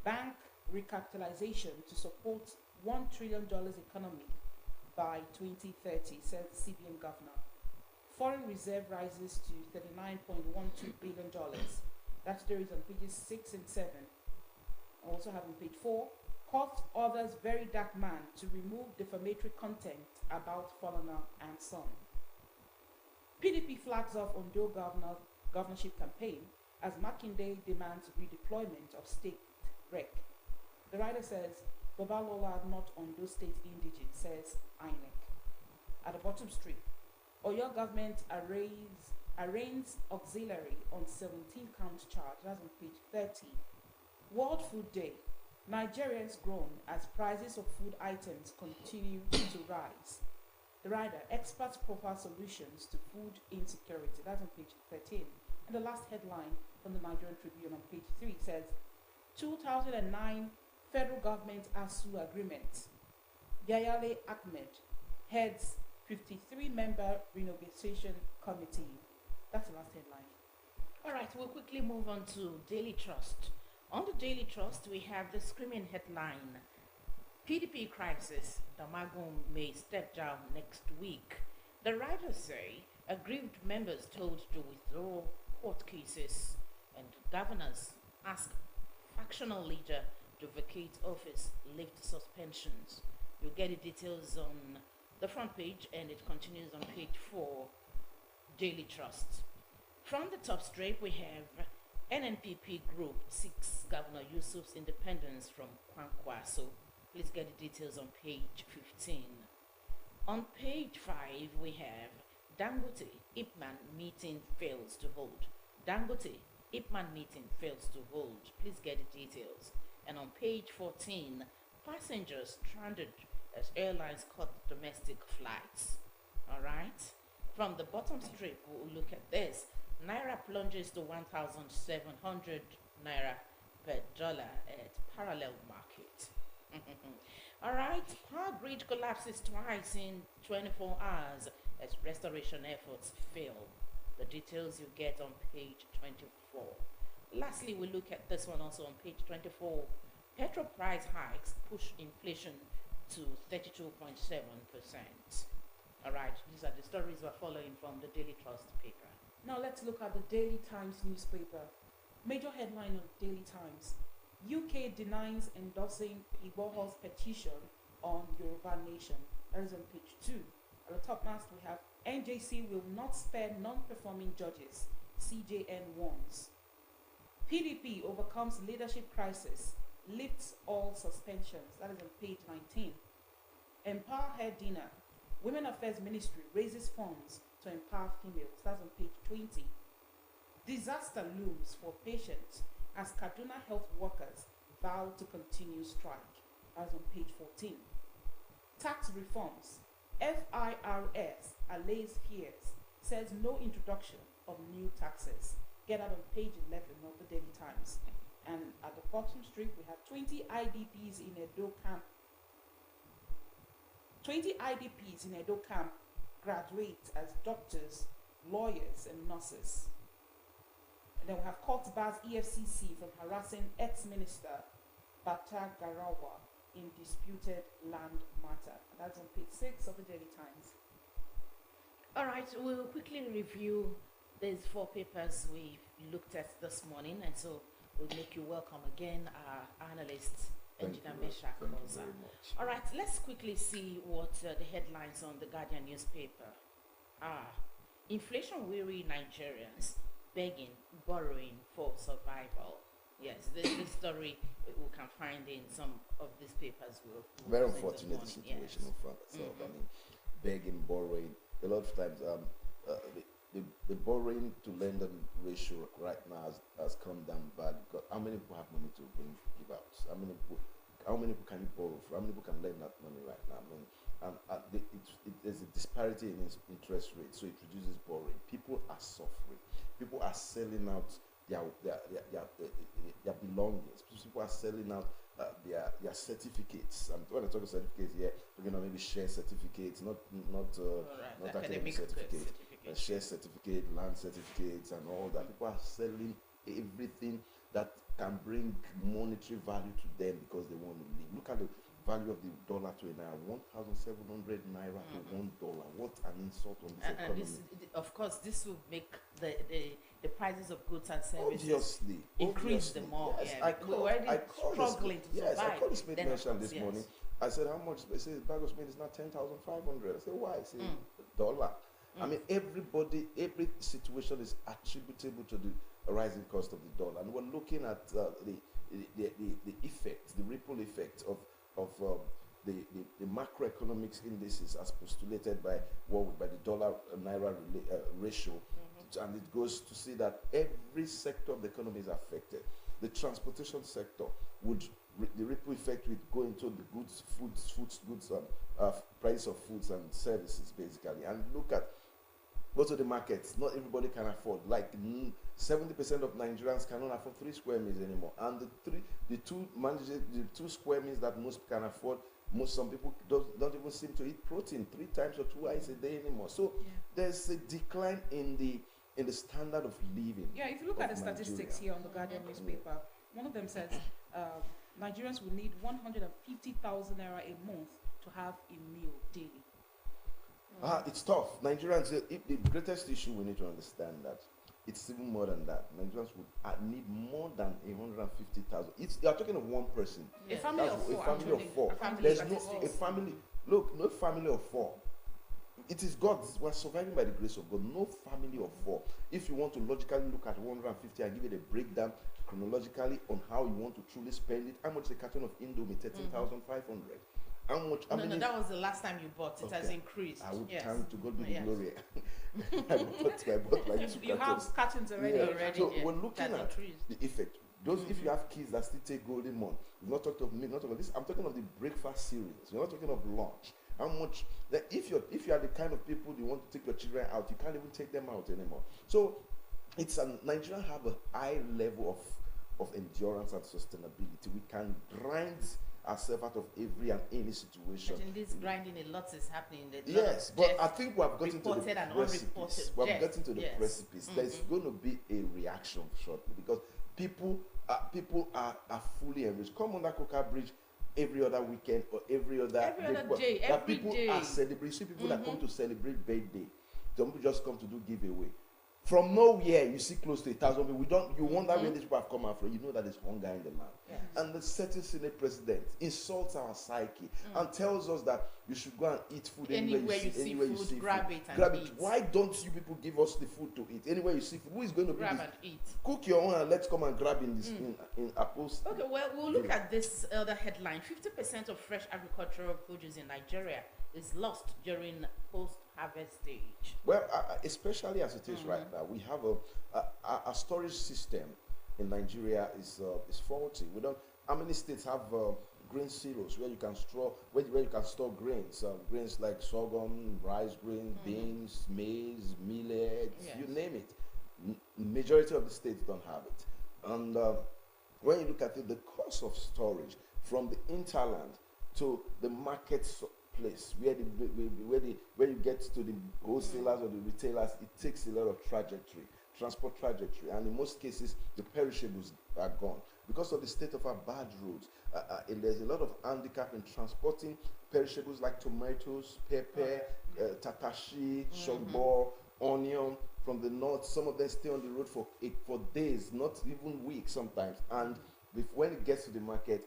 Bank recapitalization to support $1 trillion economy by 2030, says CBN governor. Foreign reserve rises to $39.12 billion. That story is on pages 6 and 7. I also have on page 4, court orders very dark man to remove defamatory content about Falana and Son. PDP flags off Ondo governorship campaign as Makinde demands redeployment of state rec. The writer says, Babalola not Ondo state indigent, says INEC. At the bottom strip, Oyo government arraigns auxiliary on 17-count charge. That's on page 30. World Food Day. Nigerians groan as prices of food items continue to rise. The rider, experts profile solutions to food insecurity. That's on page 13. And the last headline from the Nigerian Tribune on page 3 says, 2009 federal government ASU agreement. Yayale Ahmed heads 53-member renegotiation committee. That's the last headline. All right, we'll quickly move on to Daily Trust. On the Daily Trust, we have the screaming headline, PDP crisis, Damagum may step down next week. The writers say aggrieved members told to withdraw court cases, and governors ask factional leader to vacate office, lift suspensions. You'll get the details on the front page, and it continues on page 4, Daily Trust. From the top strip, we have NNPP group seeks Governor Yusuf's independence from Kwankwaso. Please get the details on page 15. On page 5, we have Dangote Ipman meeting fails to hold. Dangote Ipman meeting fails to hold. Please get the details. And on page 14, passengers stranded as airlines cut domestic flights. All right. From the bottom strip, we'll look at this. Naira plunges to 1,700 naira per dollar at parallel market. All right, power grid collapses twice in 24 hours as restoration efforts fail. The details you get on page 24. Lastly, we look at this one also on page 24. Petrol price hikes push inflation to 32.7%. All right, these are the stories we're following from the Daily Trust paper. Now let's look at the Daily Times newspaper. Major headline of Daily Times. UK denies endorsing Igboho's petition on Yoruba Nation. That is on page 2. At the top mast we have NJC will not spare non-performing judges. CJN warns. PDP overcomes leadership crisis. Lifts all suspensions. That is on page 19. Empower Her Dinner. Women Affairs Ministry raises funds to empower females. That's on page 20. Disaster looms for patients as Kaduna health workers vow to continue strike. That's on page 14. Tax reforms. FIRS allays fears, says no introduction of new taxes. Get out on page 11 of the Daily Times. And at the bottom strip, we have 20 IDPs in Edo camp. 20 IDPs in Edo camp graduate as doctors, lawyers, and nurses. And then we have court bars EFCC from harassing ex-minister Bata Garawa in disputed land matter. And that's on page 6 of the Daily Times. All right, we'll quickly review There's 4 papers we looked at this morning, and so we'll make you welcome again, our analyst, Engineer Meshach Koza. All right, let's quickly see what the headlines on the Guardian newspaper are. Inflation-weary Nigerians begging, borrowing for survival. Yes, this story we can find in some of these papers. Very unfortunate situation in front of us. I mean, begging, borrowing. A lot of times, the borrowing to lending ratio right now has come down bad. Because how many people have money to give out? How many people can you borrow from? How many people can lend that money right now? I mean, there's a disparity in interest rates, so it reduces borrowing. People are suffering. People are selling out their belongings. People are selling out their certificates. And when I talk about certificates here, maybe share certificates, not academic certificates, share certificate, land certificates, and all that. People are selling everything that can bring monetary value to them because they want to live. Look at the value of the dollar to a naira, 1,700 naira to $1. What an insult on this economy. Of course, this will make the prices of goods and services increase the more. Yes, yeah. We're already struggling to survive. I called this mention this morning. I said, how much? They say the bag of cement is now 10,500. I said, why? I said, dollar. I mean, every situation is attributable to the rising cost of the dollar. And we're looking at the effect, the ripple effect of the macroeconomics indices as postulated by the dollar naira ratio, and it goes to see that every sector of the economy is affected. The transportation sector the ripple effect would go into the goods, price of foods and services basically. And look at go to the markets. Not everybody can afford. Like 70% of Nigerians cannot afford 3 square meters anymore. And the two square meters that most can afford, some people don't even seem to eat protein 3 times or 2 times a day anymore. So there's a decline in the standard of living. Yeah, if you look at the statistics here on the Guardian newspaper, one of them says Nigerians will need 150,000 naira a month to have a meal daily. It's tough. Nigerians, the greatest issue we need to understand that it's even more than that. Nigerians would need more than 150,000. You are talking of one person. A family of 4. A family of 4. There's no family. Look, no family of 4. It is God. We're surviving by the grace of God. No family of 4. If you want to logically look at 150, I give it a breakdown chronologically on how you want to truly spend it. How much is a carton of Indomie? 13,500. How much? No, that was the last time you bought. It has increased. I would count to God be the glory. I bought like 2 You have cartons already. So we're looking at the effect. Those, if you have kids that still take Golden Month, we've not talked of me, not talking of this. I'm talking of the breakfast cereals. We're not talking of lunch. How much? That if you are the kind of people you want to take your children out, you can't even take them out anymore. So Nigeria have a high level of endurance and sustainability. We can grind ourselves out of every and any situation. But in this grinding, a lot is happening. Yes, but I think we have gotten to the precipice. We have gotten to the precipice. There's going to be a reaction shortly because people are fully enriched. Come on that Coca Bridge every other weekend or every other day. That people are celebrating. You see people that come to celebrate birthday. Some people just come to do giveaway. From nowhere, you see close to 1,000 people. You wonder where these people have come out from. You know that there's hunger in the land. Yes. And the certain Senate president insults our psyche and tells us that you should go and eat food anywhere you see food. Grab it. Why don't you people give us the food to eat? Anywhere you see food, who is going to grab and eat? Cook your own and let's come and grab in this in a post. Okay, well, we'll look at this other headline. 50% of fresh agricultural produce in Nigeria is lost during post-harvest stage. Well, especially as it is right now, we have a storage system in Nigeria is faulty. We don't. How many states have grain silos where you can store grains? Grains like sorghum, rice grain, beans, maize, millet, you name it. Majority of the states don't have it. And when you look at it, the cost of storage from the hinterland to the market place where you get to the wholesalers or the retailers, it takes a lot of transport trajectory, and in most cases the perishables are gone because of the state of our bad roads. And there's a lot of handicap in transporting perishables like tomatoes, pepper, tatashi, shogbo, onion from the north. Some of them stay on the road for days, not even weeks sometimes. And when it gets to the market,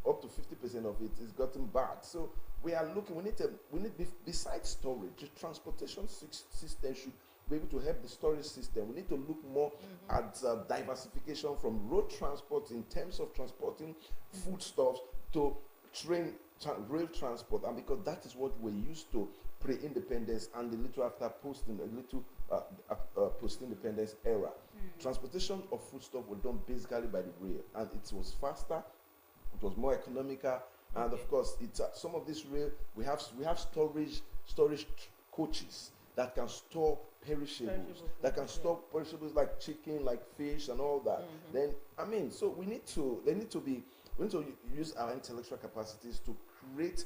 up to 50% of it is gotten bad. So we are looking. We need besides storage, the transportation system should be able to help the storage system. We need to look more at diversification from road transport in terms of transporting foodstuffs to rail transport, and because that is what we're used to pre-independence and a little after post-independence era. Transportation of foodstuff was done basically by the rail, and it was faster, it was more economical, and of course, some of this rail we have storage coaches that can store perishables, that can store perishables like chicken, like fish, and all that. Then so we need to use our intellectual capacities to create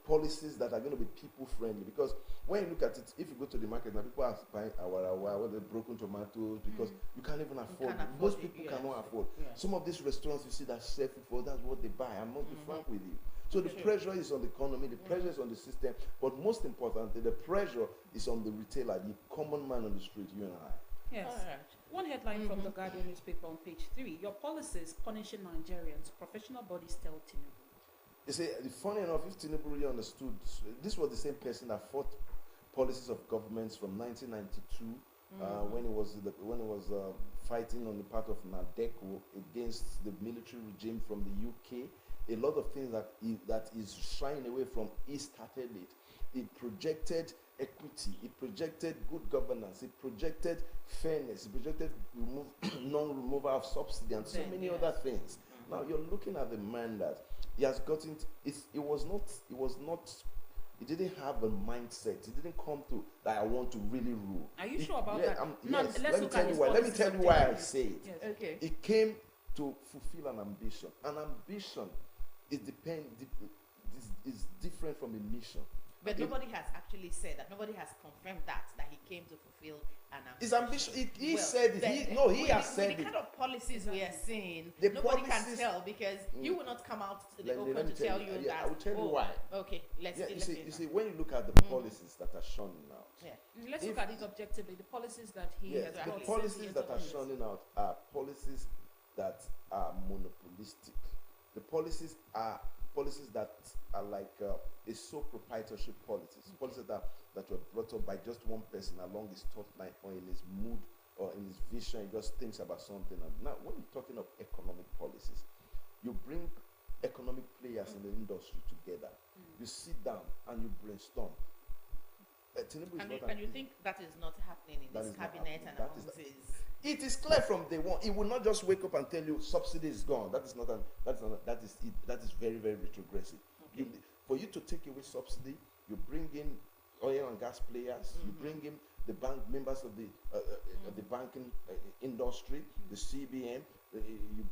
policies that are going to be people friendly. Because when you look at it, if you go to the market now, people are buying awara, the broken tomatoes, because you can't even afford. Most people cannot afford. Some of these restaurants you see that sell food for, that's what they buy. I must be frank with you. So the pressure is on the economy, the pressure is on the system, but most importantly, the pressure is on the retailer, the common man on the street, you and I. Yes. One headline from the Guardian newspaper on page 3: your policies punishing Nigerians. Professional bodies tell Tinubu. You see, funny enough, if Tinubu really understood, this was the same person that fought policies of governments from 1992 when it was fighting on the part of Nadeco against the military regime from the UK. A lot of things that is shying away from, he started it. He projected equity, he projected good governance, he projected fairness, he projected non-removal of subsidy, and so many other things. Now you're looking at the man that he has gotten. He didn't have a mindset. He didn't come to that I want to really rule. Are you sure about that? Yes. Let me tell you why. Let me tell you why I say it. Yes. Okay. He came to fulfill an ambition. An ambition is different from a mission. But nobody has actually said that. Nobody has confirmed that he came to fulfill an ambition. His ambition. He said it. He has said it. The kind of policies we are seeing, nobody can tell, because you will not come out to the open to tell you that. I will tell you why. Okay, let's you see, when you look at the policies that are shining out. Let's look at it objectively. The policies that he has the policies that are shining out are policies that are monopolistic. The policies are that are like a sole proprietorship policies. Policies that were brought up by just one person along his thought line or in his mood or in his vision. He just thinks about something. And now, when you're talking of economic policies, you bring economic players in the industry together. You sit down and you brainstorm. And you think that is not happening in this cabinet and amongst his... It is clear from day one. It will not just wake up and tell you subsidy is gone. That is very, very retrogressive. Okay. For you to take away subsidy, you bring in oil and gas players. You bring in the members of the banking industry, the CBN.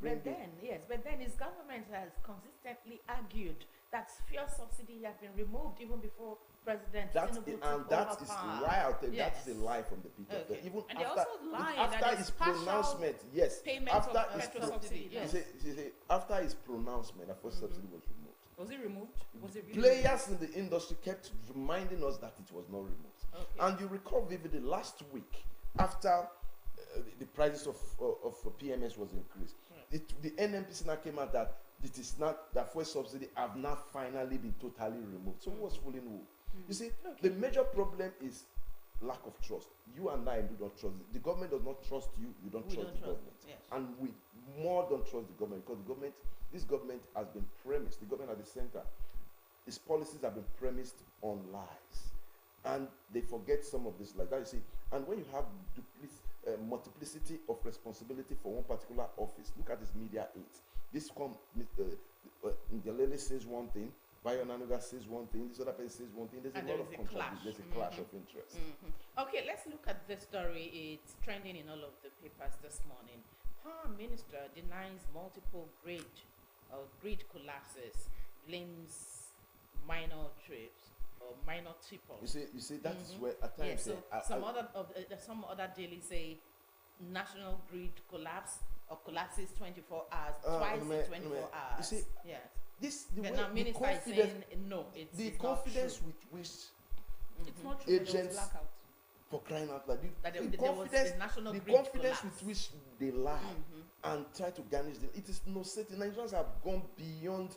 But then his government has consistently argued that fuel subsidy had been removed even before President Tinubu took over that is lie out there. Yes. That is a lie from the people. Okay. Even and after his pronouncement, yes. After his subsidy, yes. You see, after his pronouncement, the first subsidy was removed. Was it removed? Was it really Players in the industry kept reminding us that it was not removed. Okay. And you recall vividly last week, after the prices of PMS was increased, the NNPC now came out that it is not that fuel subsidy have not finally been totally removed. So who was fooling who? You see, the major problem is lack of trust. You and I do not trust. The government does not trust you. You don't trust the government. Yes. And we more don't trust the government because this government has been premised. The government at the center, its policies have been premised on lies, and they forget some of this like that. You see, and when you have multiplicity of responsibility for one particular office, look at this media aids. This Ngelele says one thing, Bayonanuga says one thing, this other person says one thing. There's a lot of contradiction. There's a clash of interest. Okay, let's look at this story. It's trending in all of the papers this morning. Power Minister denies multiple grid collapses, blames minor trips or minor triples. You see, that is where at times some other daily say national grid collapse or collapses 24 hours, twice in 24 hours. You see, yes. The minister is saying no. It's confidence not true. with which it's not true. agents For crying out loud. That The there was confidence, a national the grid confidence collapse. with which they lie and try to garnish them, it is no certain. Nigerians have gone beyond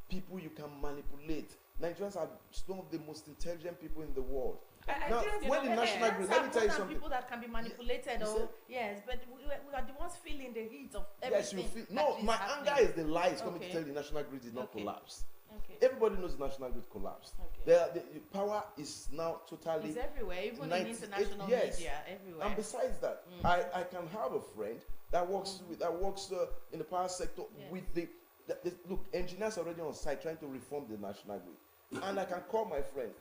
people you can manipulate. Nigerians are some of the most intelligent people in the world. Now, when the national grid, let me tell you something. People that can be manipulated, yes, but we are the ones feeling the heat of everything. Yes, you feel. No, my anger is the lies coming to tell you the national grid did not collapse. Okay. Everybody knows the national grid collapsed. The power is now totally. It's everywhere, even in international media, everywhere. And besides that, I can have a friend that works in the power sector with the look, engineers already on site trying to reform the national grid, and I can call my friend.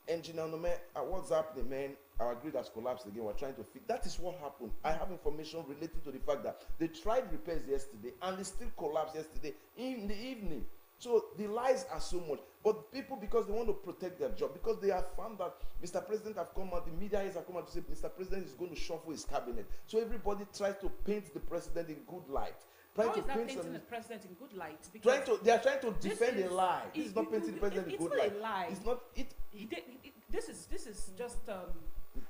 Engineer Nome, what's happening, man? Our grid has collapsed again. We're trying to fix. That is what happened. I have information related to the fact that they tried repairs yesterday and they still collapsed yesterday in the evening. So the lies are so much. But people, because they want to protect their job, because they have found that Mr. President have come out, the media has come out to say Mr. President is going to shuffle his cabinet. So everybody tries to paint the president in good light. How is that painting the president in good light? Because they are trying to defend a lie. This is not painting the president in good light. It's not a lie. It's not. This is just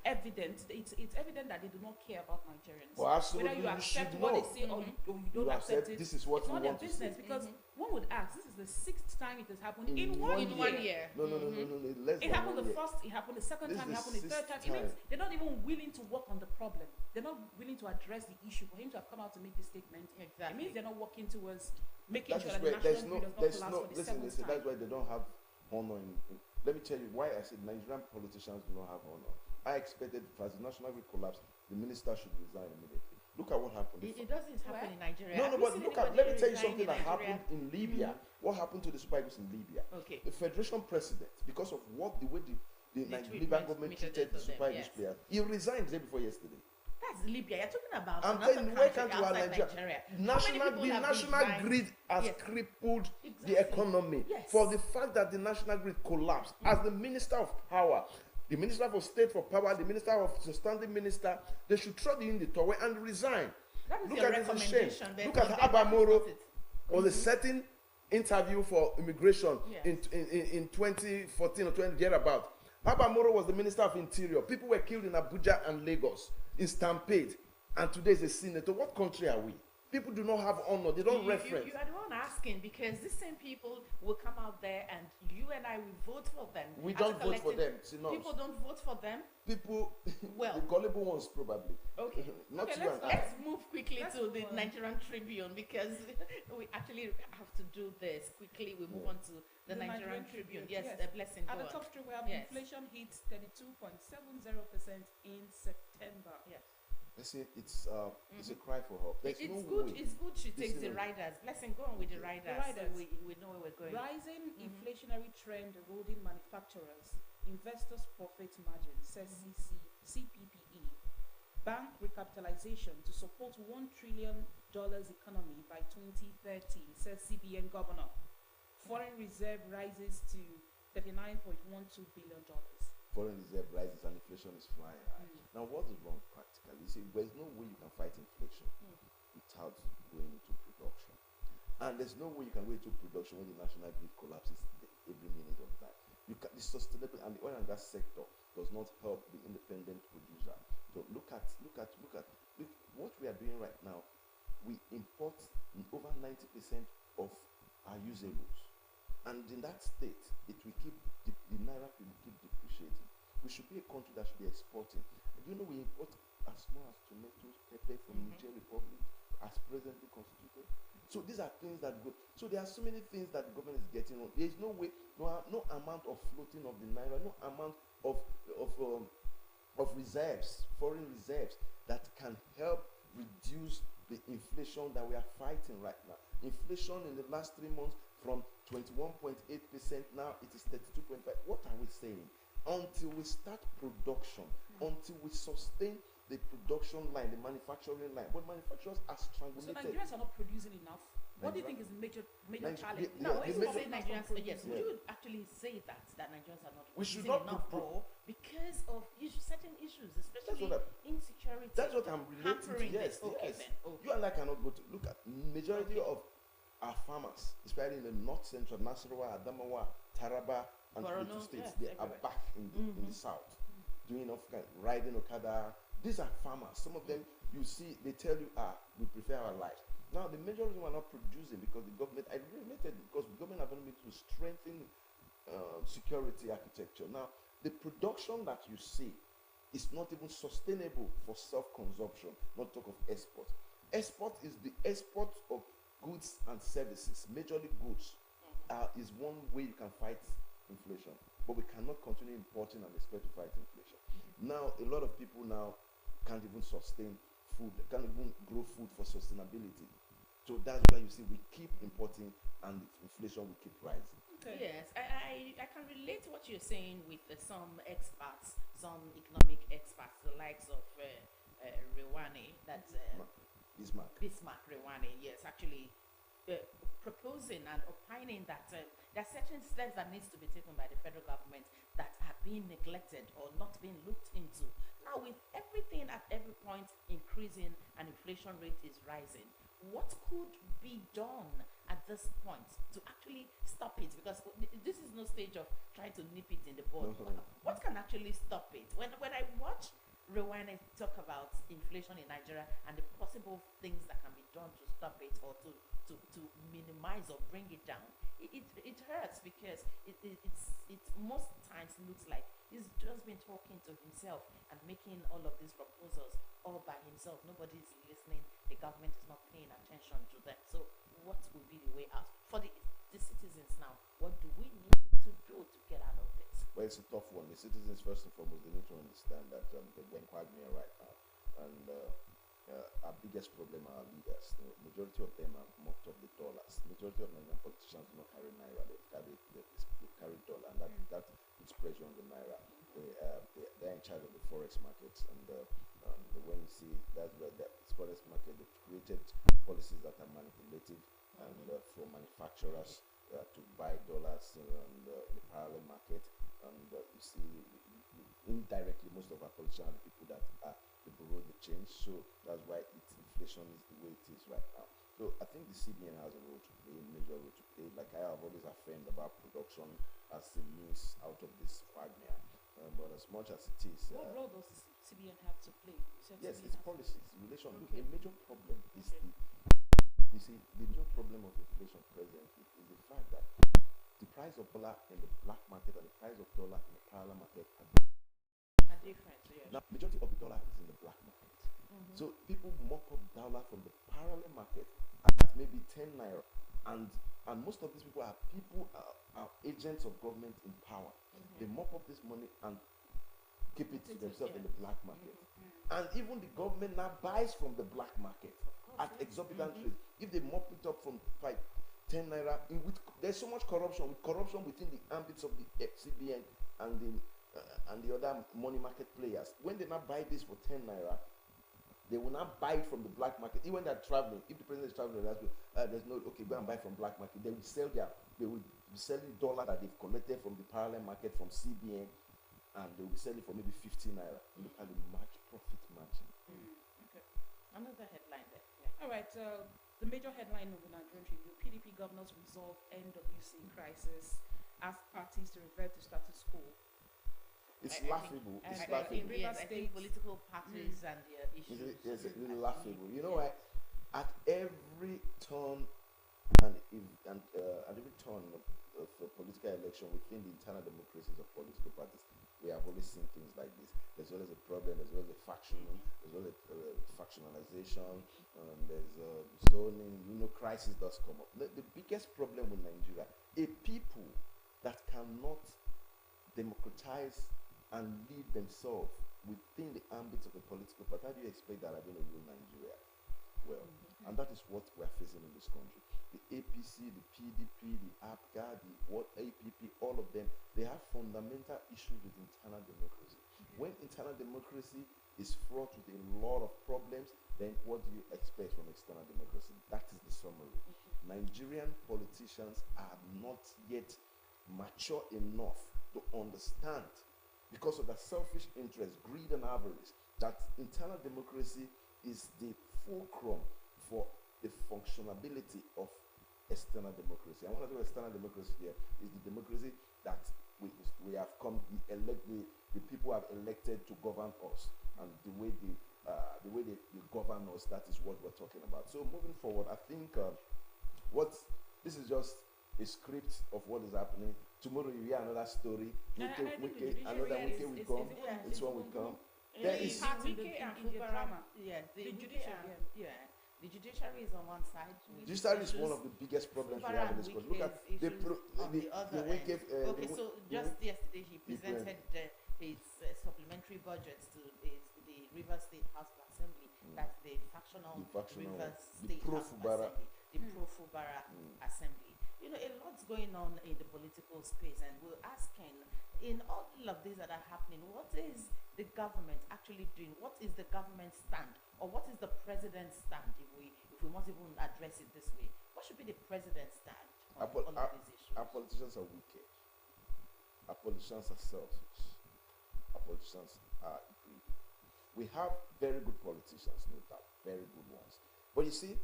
evident. It's evident that they do not care about Nigerians. Well, absolutely, whether you accept what they say or you don't accept it, this is what it's not their want business. to Because one would ask, this is the 6th time it has happened in one year. No. It happened the first, it happened the second time, it happened the third time. It means they're not even willing to work on the problem. They're not willing to address the issue. For him to have come out to make this statement, it means they're not working towards making sure that the national grid does not collapse for the seventh time. That's why they don't have honor let me tell you why I said Nigerian politicians do not have honor. I expected as the national grid collapsed, the minister should resign immediately. Look at what happened. It doesn't happen in Nigeria. No, but look at. Let me tell you something that happened in Libya. What happened to the Super Eagles in Libya? Okay. The federation president, because of the way the Libyan government treated the Super Eagles players, he resigned the day before yesterday. That's Libya. You're talking about. I'm telling you, why can't you have Nigeria? The national grid has crippled the economy for the fact that the national grid collapsed. As the minister of power, the minister for state for power, the minister of the standing minister, they should throw in the towel and resign. Look at this shame. Look at Abamoro was a certain interview for immigration in 2014 or 20 thereabout. Abamoro was the minister of interior. People were killed in Abuja and Lagos in stampede, and today is a senator. What country are we? People do not have honor. They don't reference. You are the one asking, because these same people will come out there and you and I will vote for them. We don't vote for them. People don't vote for them. People, the gullible ones probably. Okay. Not okay, let's move quickly to the Nigerian Tribune, because we actually have to do this quickly. We move on to the Nigerian Tribune. Yes, a blessing. At the top string, we have inflation hits 32.70% in September. Yes. Listen, it's a cry for help. It's good she takes the riders. Blessing, go on with the riders. So we know where we're going. Rising inflationary trend eroding manufacturers, investors' profit margin, says CPPE. Bank recapitalization to support $1 trillion economy by 2030, says CBN governor. Foreign reserve rises to $39.12 billion. Foreign reserve rises and inflation is flying high. Now, what is wrong practically? You see, there's no way you can fight inflation without going into production. And there's no way you can go into production when the national grid collapses every minute of that. The sustainable and the oil and gas sector does not help the independent producer. So look at what we are doing right now. We import over 90% of our usables. And in that state, it will keep the naira will keep depreciating. We should be a country that should be exporting. Do you know we import as small as tomatoes, pepper from Niger Republic, as presently constituted? So these are things that go. So there are so many things that the government is getting wrong. There is no way, no amount of floating of the naira, no amount of reserves, foreign reserves, that can help reduce the inflation that we are fighting right now. Inflation in the last 3 months from 21.8%, now it is 32.5%. What are we saying? Until we start production, until we sustain the production line, the manufacturing line. But manufacturers are strangulated. So Nigerians are not producing enough. What do you think is the major challenge? No, it's not saying Nigerians. Yes, would you actually say that Nigerians are not producing enough because of certain issues, especially insecurity? That's what I'm relating to. Yes. You and I cannot go to look at majority of our farmers, especially in the north central, Nasarawa, Adamawa, Taraba, and Plateau states. They are back in the south. doing riding Okada. These are farmers. Some of them, you see, they tell you, we prefer our life. Now, the majority are not producing because the government, I related because the government have been able to strengthen security architecture. Now, the production that you see is not even sustainable for self-consumption, not talk of export. Export is the export of goods and services, majorly goods, is one way you can fight inflation. But we cannot continue importing and expect to fight inflation. Now, a lot of people now can't even sustain food, can't even grow food for sustainability. So that's why you see we keep importing and inflation will keep rising. Okay. Yes, I can relate to what you're saying with some experts, some economic experts, the likes of Rewane, that's Bismarck Rewane, yes, actually proposing and opining that there are certain steps that needs to be taken by the federal government that are being neglected or not being looked into. Now, with everything at every point increasing and inflation rate is rising, what could be done at this point to actually stop it? Because this is no stage of trying to nip it in the bud. What can actually stop it? When I watch Rewane talk about inflation in Nigeria and the possible things that can be done to stop it or to minimize or bring it down, it hurts because it most times looks like he's just been talking to himself and making all of these proposals all by himself. Nobody is listening. The government is not paying attention to them. So what will be the way out for the citizens now? What do we need to do to get out of this? Well, it's a tough one. The citizens, first and foremost, they need to understand that they're going quagmire right now. And our biggest problem are our leaders. The majority of them have mocked up the dollars. Majority of Nigerian politicians do not carry naira. They carry dollar, and that puts pressure on the naira. They're in charge of the forex markets, and when you see that's where the forex market, they've created policies that are manipulative and for manufacturers to buy dollars in the parallel market. And you see, indirectly, most of our politicians are the people that they borrow the change. So that's why inflation is the way it is right now. So I think the CBN has a role to play, a major role to play. Like I have always affirmed about production as a means out of this quagmire. But as much as it is, what role does the CBN have to play? Yes, it's policies, relation. Look, a major problem is the major problem of inflation presently is the fact that the price of dollar in the black market and the price of dollar in the parallel market are different. Yes. Now, majority of the dollar is in the black market. So people mop up dollar from the parallel market at maybe 10 naira, and most of these people are agents of government in power. They mop up this money and keep it to themselves in the black market. And even the government now buys from the black market at exorbitant rates. If they mop it up from 10 naira, there's so much corruption within the ambits of the CBN and the other money market players. When they now buy this for 10 naira, they will now buy it from the black market. Even when they're traveling, if the president is traveling, there's no, okay, go and buy from black market. They will be selling dollar that they've collected from the parallel market from CBN, and they will be selling for maybe 15 naira. Look at the profit margin. Okay. Another headline there. All right. The major headline of the Nigerian Tribune: PDP governors resolve NWC crisis, ask parties to revert to status quo. It's laughable. It's laughable. Yes, I think political parties and their issues. It's really laughable. You know why? At every turn and at every turn of a political election within the internal democracies of political parties, we have always seen things like this. There's always a problem. There's always a faction. There's always a factionalization. There's zoning. Crisis does come up. The biggest problem with Nigeria, a people that cannot democratize and lead themselves within the ambits of a political party. How do you expect that are going to rule Nigeria well? And that is what we're facing in this country. The APC, the PDP, the APGA, the APP, all of them, they have fundamental issues with internal democracy. When internal democracy is fraught with a lot of problems, then what do you expect from external democracy? That is the summary. Nigerian politicians are not yet mature enough to understand, because of their selfish interest, greed and avarice, that internal democracy is the fulcrum for the functionability of external democracy. And when I say external democracy here is the democracy that we have come, we elect the the people have elected to govern us, and the way they govern us, that is what we're talking about. So moving forward, I think this is just a script of what is happening. Tomorrow you hear another story. Another Wike will come. This one will come. There is the judiciary is on one side. Judiciary is one of the biggest problems we have in this country. Look at the Wike. Okay, so just yesterday he presented his supplementary budgets to the Rivers State House of Assembly. That's the factional Rivers State House of Assembly, the Pro-Fubara Assembly. You know, a lot's going on in the political space, and we're asking, in all of these that are happening, what is the government actually doing? What is the government stand, or what is the president's stand? If we must even address it this way, what should be the president's stand on all of these issues? Our politicians are wicked. Our politicians are selfish. Our politicians are greedy. We have very good politicians, no doubt, very good ones. But you see,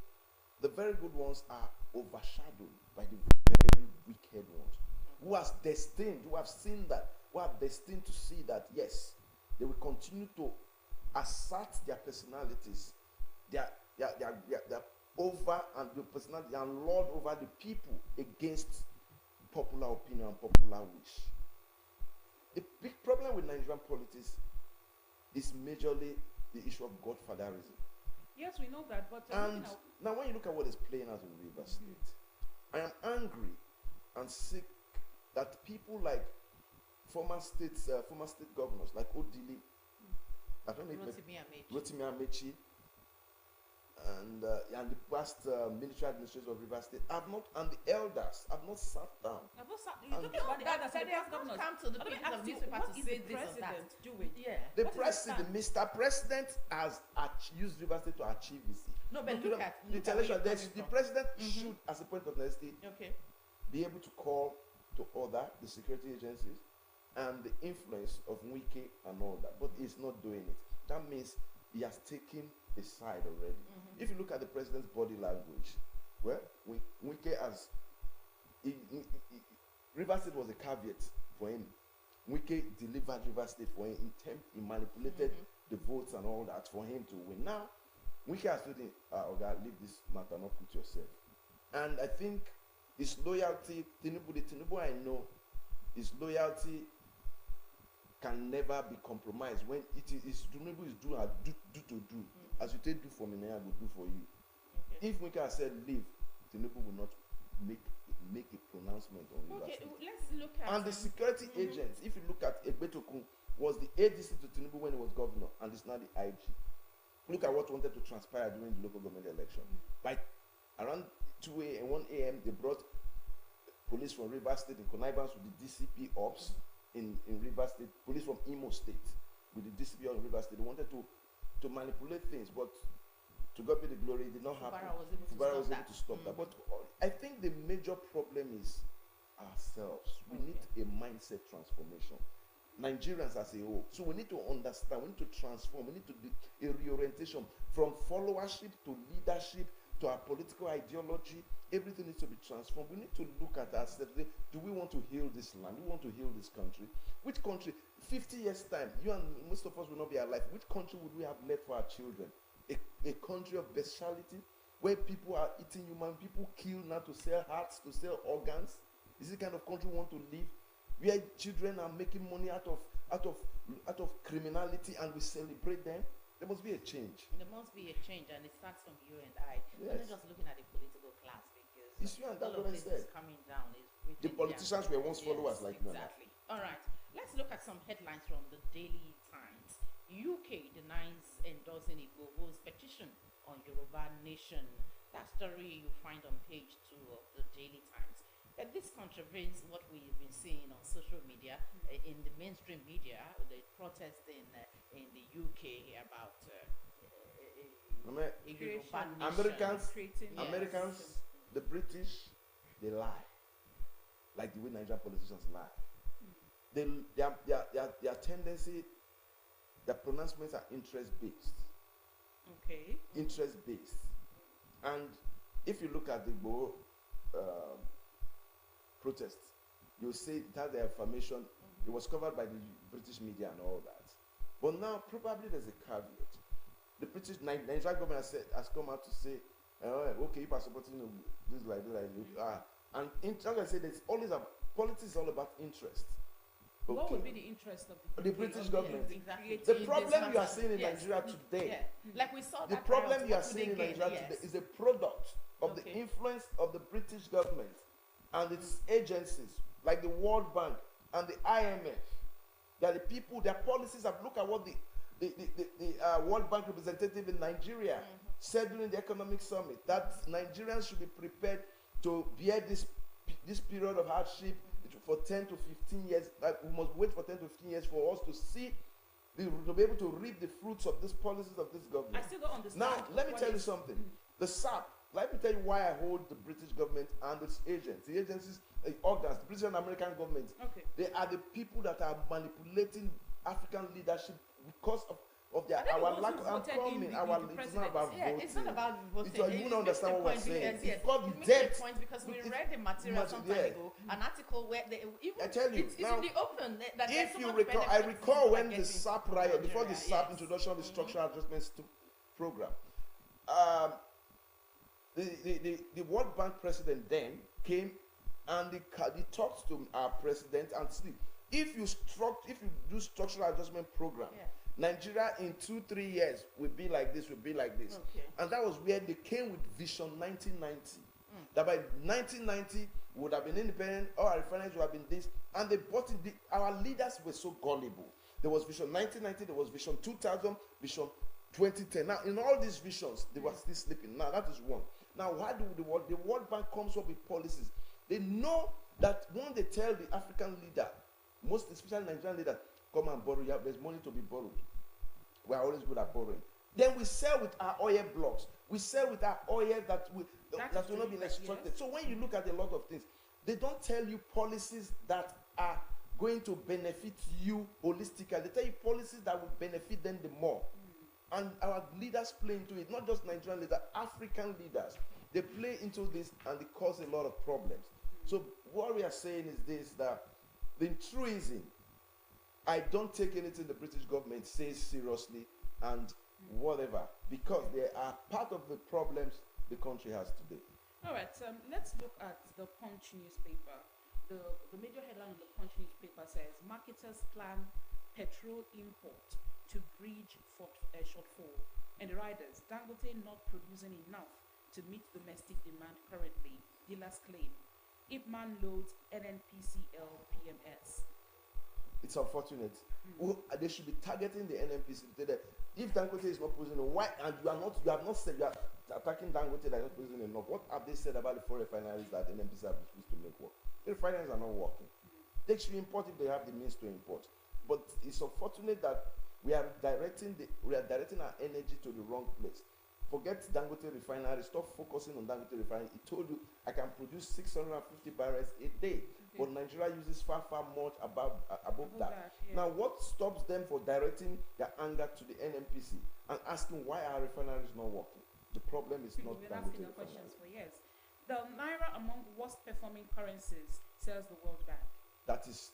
the very good ones are overshadowed by the very wicked ones, who are destined, who have seen that, who are destined to see that, yes, they will continue to assert their personalities, their over and the personality and lord over the people against popular opinion and popular wish. The big problem with Nigerian politics is majorly the issue of godfatherism. Yes, we know that, but and now when you look at what is playing out in Rivers State, I am angry and sick that people like former state governors like Odili, I don't know, Rotimi Amechi, and the past military administrators of Rivers State have not, and the elders have not sat down. The president, Mr. President, has used Rivers State to achieve this. No, but look at the president should, as a point of honesty, be able to call to order the security agencies and the influence of Wike and all that, but he's not doing it. That means he has taken a side already. If you look at the president's body language, well, Wike has Rivers State was a caveat for him. Wike delivered Rivers State for him. He manipulated the votes and all that for him to win. Now, Wike has told him, Oga, leave this matter, not put yourself. And I think his loyalty, the Tinubu I know, his loyalty can never be compromised when Tinubu is do to do. As you take do for me, I will do for you. If Wike has said leave, Tinubu will not make a pronouncement on Rivers State. Let's look at and the security agents. If you look at Egbetokun, was the ADC to Tinubu when he was governor, and it's now the IG. Look at what wanted to transpire during the local government election. By around 2 a.m. 1 a.m., they brought police from Rivers State in connivance with the DCP ops in Rivers State, police from Imo State with the DCP in Rivers State. They wanted to manipulate things, but to God be the glory, it did not happen. Fubara was able to stop that. But I think the major problem is ourselves. We need a mindset transformation. Nigerians as a whole. So we need to understand, we need to transform, we need to do a reorientation from followership to leadership to our political ideology. Everything needs to be transformed. We need to look at ourselves. Do we want to heal this land? Do we want to heal this country? Which country, 50 years' time, you and most of us will not be alive. Which country would we have left for our children? A country of bestiality, where people are eating human, people kill now to sell hearts, to sell organs? Is it the kind of country we want to live? Where children are making money out of criminality and we celebrate them? There must be a change. There must be a change, and it starts from you and I. Yes. We're not just looking at the political class, because it's you and all of this is coming down. The politicians were once followers like you. Exactly. All right. Let's look at some headlines from the Daily Times. UK denies endorsing Igboho's petition on Yoruba Nation. That story you find on page 2 of the Daily Times. And this contravenes what we've been seeing on social media, in the mainstream media, the protest in the UK about Americans, the British, they lie, like the way Nigerian politicians lie. Their tendency, their pronouncements are interest-based. Okay. Interest-based. And if you look at the protests, you'll see it has the affirmation, It was covered by the British media and all that. But now, probably there's a caveat. The Nigerian government has come out to say, okay, you are supporting this like this. And like I said, there's always politics is all about interest. Okay. What would be the interest of the British government? Exactly. The problem you are seeing in Nigeria today, like we saw, the problem you are seeing in Nigeria today is a product of the influence of the British government and its agencies, like the World Bank and the IMF. They are the people, their policies have looked at what the World Bank representative in Nigeria said during the economic summit, that Nigerians should be prepared to bear this period of hardship for 10 to 15 years. We must wait for 10 to 15 years for us to see, to be able to reap the fruits of these policies of this government. I still don't understand. Now, let me tell you something. The SAP, let me tell you why I hold the British government and its agents, the agencies, the organs, the British and American governments. Okay. They are the people that are manipulating African leadership because of our lack of coming. It's not about voting. It's not about voting. You don't understand what we're saying. Yes. It's called the It debt. makes a point because we read the material some time ago, an article where they even I tell you, it's now, in the open. That if you recall, I recall when the SAP riot, before the SAP introduction of the structural adjustments program, the World Bank president then came and he talked to our president and said, if you do structural adjustment program, Nigeria in 2-3 years will be like this, Okay. And that was where they came with Vision 1990. That by 1990 we would have been independent, all our refineries would have been this, and they bought it. Our leaders were so gullible. There was Vision 1990, there was Vision 2000, Vision 2010. Now, in all these visions, they were still sleeping. Now, that is one. Now, why do the World Bank comes up with policies? They know that when they tell the African leader, most especially Nigerian leader, come and borrow, there's money to be borrowed. We are always good at borrowing. Then we sell with our oil blocks. We sell with our oil that will not be extracted. Yes. So when you look at a lot of things, they don't tell you policies that are going to benefit you holistically. They tell you policies that will benefit them the more. And our leaders play into it, not just Nigerian leaders, African leaders. They play into this and they cause a lot of problems. So what we are saying is this, that the truism, I don't take anything the British government says seriously and whatever, because they are part of the problems the country has today. All right, let's look at the Punch newspaper. The major headline in the Punch newspaper says, marketers plan petrol import to bridge shortfall. And the riders, Dangote not producing enough to meet domestic demand currently, dealers claim. Ipman loads NNPCL PMS. It's unfortunate. They should be targeting the NNPC. If Dangote is not producing, why? And you have not said, you are attacking Dangote that is not producing enough. What have they said about the 4 refineries that NNPC have refused to make work? The refineries are not working. They should import if they have the means to import. But it's unfortunate that we are directing our energy to the wrong place. Forget Dangote refinery. Stop focusing on Dangote refinery. He told you I can produce 650 barrels a day, but Nigeria uses far much above that. Yeah. Now, what stops them for directing their anger to the NNPC and asking why our refinery is not working? The problem is not Dangote refinery. Questions for years. The naira among worst performing currencies, says the World Bank. That is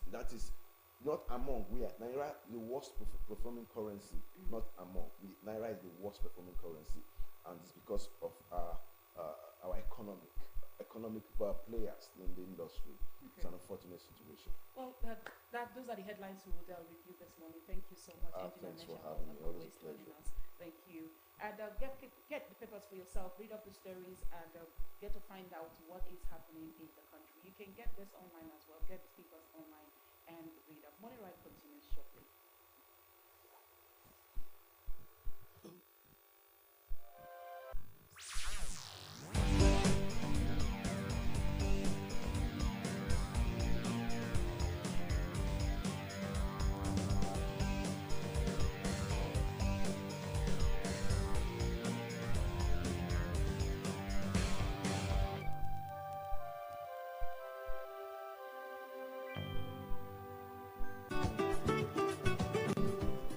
not among. Naira the worst performing currency, not among. Naira is the worst performing currency. And it's because of our economic players in the industry. Okay. It's an unfortunate situation. Well, those are the headlines we will review this morning. Thank you so much, thanks for having me. Always joining us. Thank you. And get the papers for yourself, read up the stories, and get to find out what is happening in the country. You can get this online as well. Get the papers online and read up. Morning Ride continues shortly.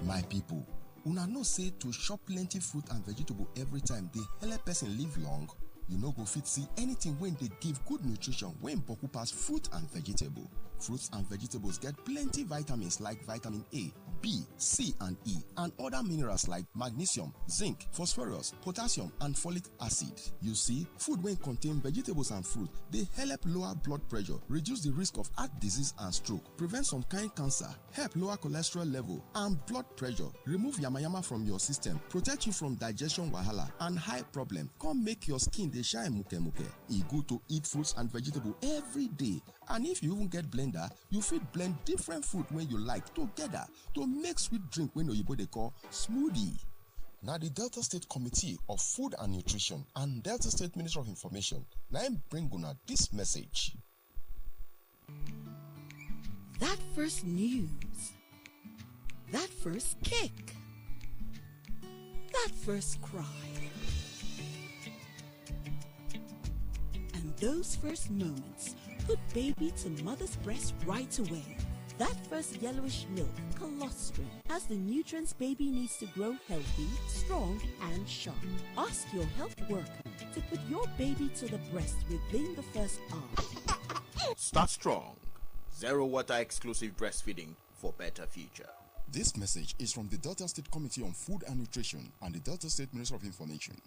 My people, una know say to chop plenty fruit and vegetable every time dey help person live long? you no go fit see anything when they give good nutrition when boku pass fruit and vegetable. Fruits and vegetables get plenty vitamins like vitamin A, B, C and E, and other minerals like magnesium, zinc, phosphorus, potassium, and folic acid. You see, food when contain vegetables and fruit, they help lower blood pressure, reduce the risk of heart disease and stroke, prevent some kind cancer, help lower cholesterol level and blood pressure, remove yamayama from your system, protect you from digestion wahala and high problem, come make your skin dey shine muke muke. E good to eat fruits and vegetables every day, and if you even get blender, you fit blend different fruit when you like together to make sweet drink when oyibo dey call smoothie. Now the Delta State Committee of Food and Nutrition and Delta State Ministry of Information now bring una this message. That first news, that first kick, that first cry, and those first moments put baby to mother's breast right away. That first yellowish milk, colostrum, has the nutrients baby needs to grow healthy, strong, and sharp. Ask your health worker to put your baby to the breast within the first hour. Start strong. Zero water exclusive breastfeeding for better future. This message is from the Delta State Committee on Food and Nutrition and the Delta State Ministry of Information.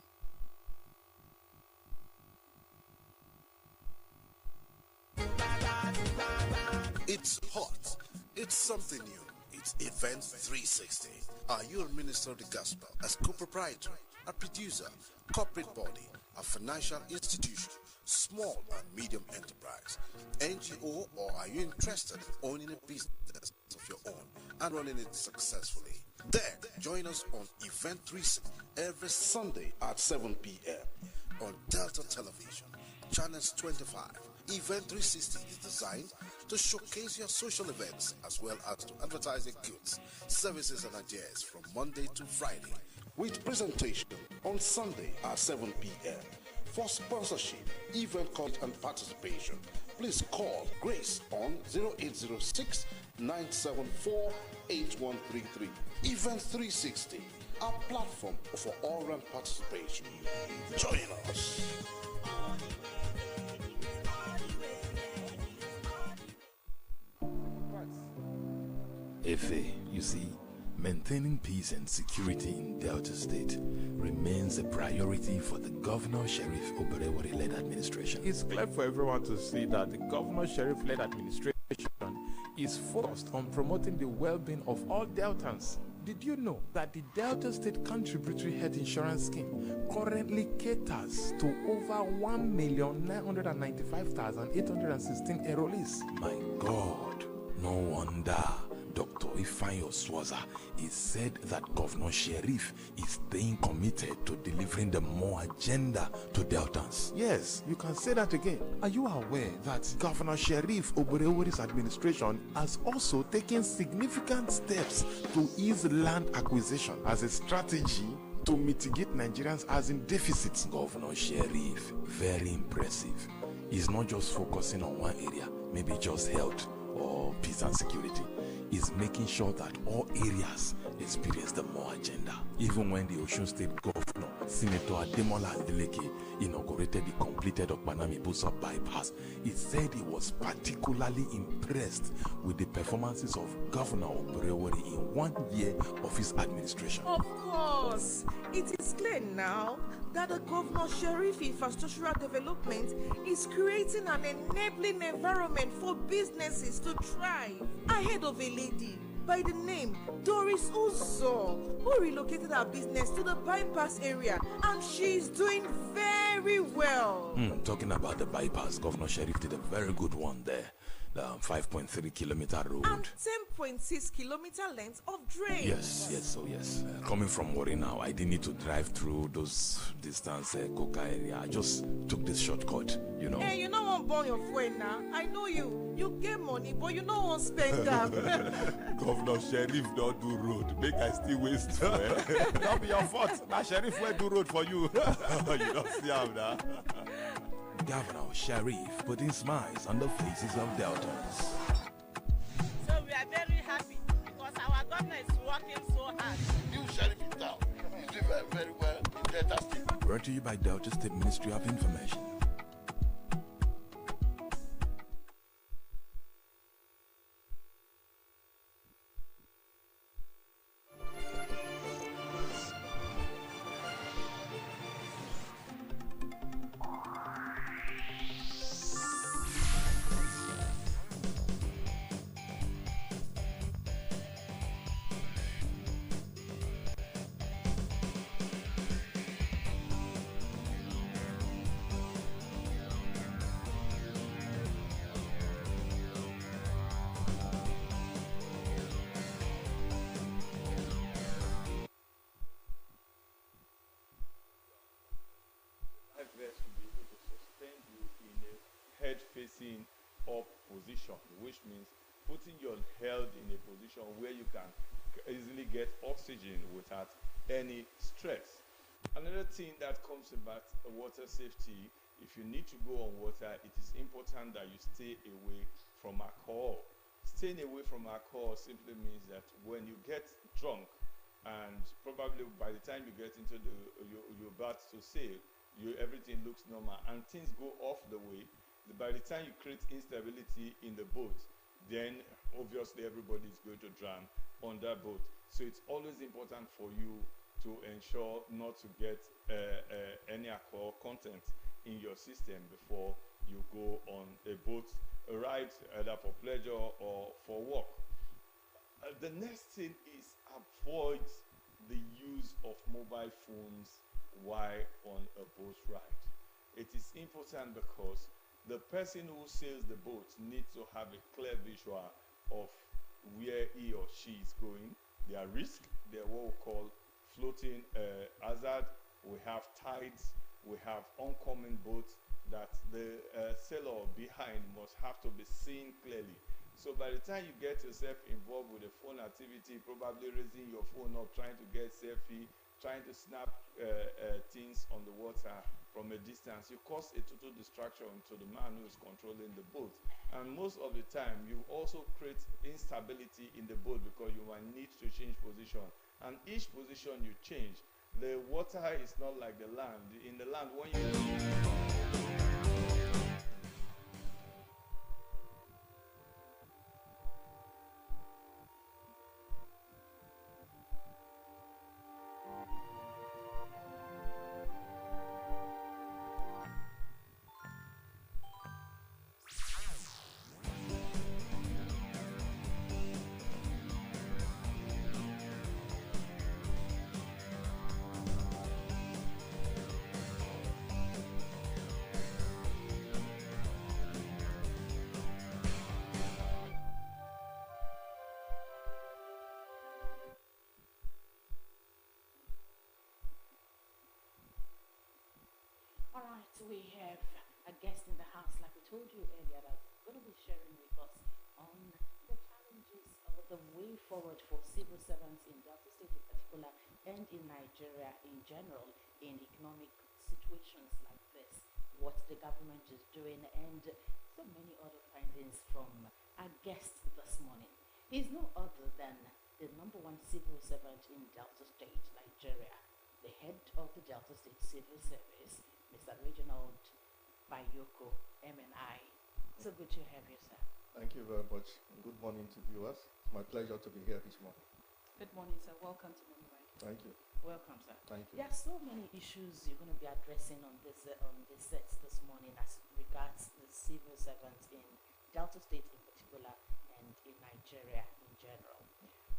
It's hot. It's something new. It's Event 360. Are you a minister of the gospel, a co-proprietor, a producer, corporate body, a financial institution, small and medium enterprise, NGO, or are you interested in owning a business of your own and running it successfully? Then join us on Event 360 every Sunday at 7 p.m. on Delta Television, Channels 25. Event 360 is designed to showcase your social events as well as to advertise your goods, services and ideas from Monday to Friday, with presentation on Sunday at 7 p.m. For sponsorship, event content and participation, please call Grace on 0806 974 8133. Event 360, our platform for all-round participation. Join us. Efe, you see, maintaining peace and security in Delta State remains a priority for the Governor Sheriff Oberewori-led administration. It's clear for everyone to see that the Governor Sheriff-led administration is focused on promoting the well-being of all Deltans. Did you know that the Delta State Contributory Health Insurance Scheme currently caters to over 1,995,816 enrollees? My God, no wonder Dr. Ifeanyi Oswaza is said that Governor Sheriff is staying committed to delivering the more agenda to Deltans. Yes, you can say that again. Are you aware that Governor Sheriff Oberewori's administration has also taken significant steps to ease land acquisition as a strategy to mitigate Nigerians' housing deficits? Governor Sheriff, very impressive. He's not just focusing on one area, maybe just health or peace and security. Is making sure that all areas experience the more agenda. Even when the Osun State Governor, Senator Ademola Adeleke, inaugurated the completed Okpanami-Buso bypass, he said he was particularly impressed with the performances of Governor Oberewori in 1 year of his administration. Of course, it is clear now that the Governor Sheriff Infrastructural Development is creating an enabling environment for businesses to thrive. I heard of a lady by the name Doris Uzo who relocated her business to the bypass area, and she's doing very well. Talking about the bypass, Governor Sheriff did a very good one there. The 5.3 kilometer road and 10.6 kilometer length of drains. Yes. Coming from Wari now, I didn't need to drive through those distance Coca area. I just took this shortcut, you know. Hey, you don't want to burn your fuel now. I know you. You get money, but you don't want to spend them. Governor Sheriff don't do road. Make I still waste fuel. Don't be your fault. Now Sheriff will do road for you. You don't see how now. Governor Sheriff putting smiles on the faces of Deltans. So we are very happy because our governor is working so hard. New sheriff in town. He's doing very, very well in Delta State. Brought to you by Delta State Ministry of Information. Facing up position, which means putting your head in a position where you can easily get oxygen without any stress. Another thing that comes about water safety, if you need to go on water, it is important that you stay away from alcohol. Staying away from alcohol simply means that when you get drunk, and probably by the time you get into your bath to sail, everything looks normal and things go off the way. By the time you create instability in the boat, then obviously everybody is going to drown on that boat. So it's always important for you to ensure not to get any alcohol content in your system before you go on a boat ride, either for pleasure or for work. The next thing is avoid the use of mobile phones while on a boat ride. It is important because the person who sails the boat needs to have a clear visual of where he or she is going, their risk, their what we call floating hazard. We have tides, we have oncoming boats that the sailor behind must have to be seen clearly. So by the time you get yourself involved with the phone activity, probably raising your phone up, trying to get selfie, trying to snap things on the water from a distance, you cause a total distraction to the man who is controlling the boat. And most of the time, you also create instability in the boat because you might need to change position. And each position you change, the water is not like the land. In the land, when you... All right, we have a guest in the house, like we told you earlier, that's going to be sharing with us on the challenges or the way forward for civil servants in Delta State in particular and in Nigeria in general in economic situations like this, what the government is doing, and so many other findings from our guest this morning. He's no other than the #1 civil servant in Delta State, Nigeria, the head of the Delta State Civil Service, Mr. Reginald Bayoko, MNI. So good to have you, sir. Thank you very much. Good morning to viewers. It's my pleasure to be here this morning. Good morning, sir. Welcome to Morning Ride. Thank you. Welcome, sir. Thank you. There are so many issues you're going to be addressing on this set this morning as regards the civil servants in Delta State in particular and in Nigeria in general.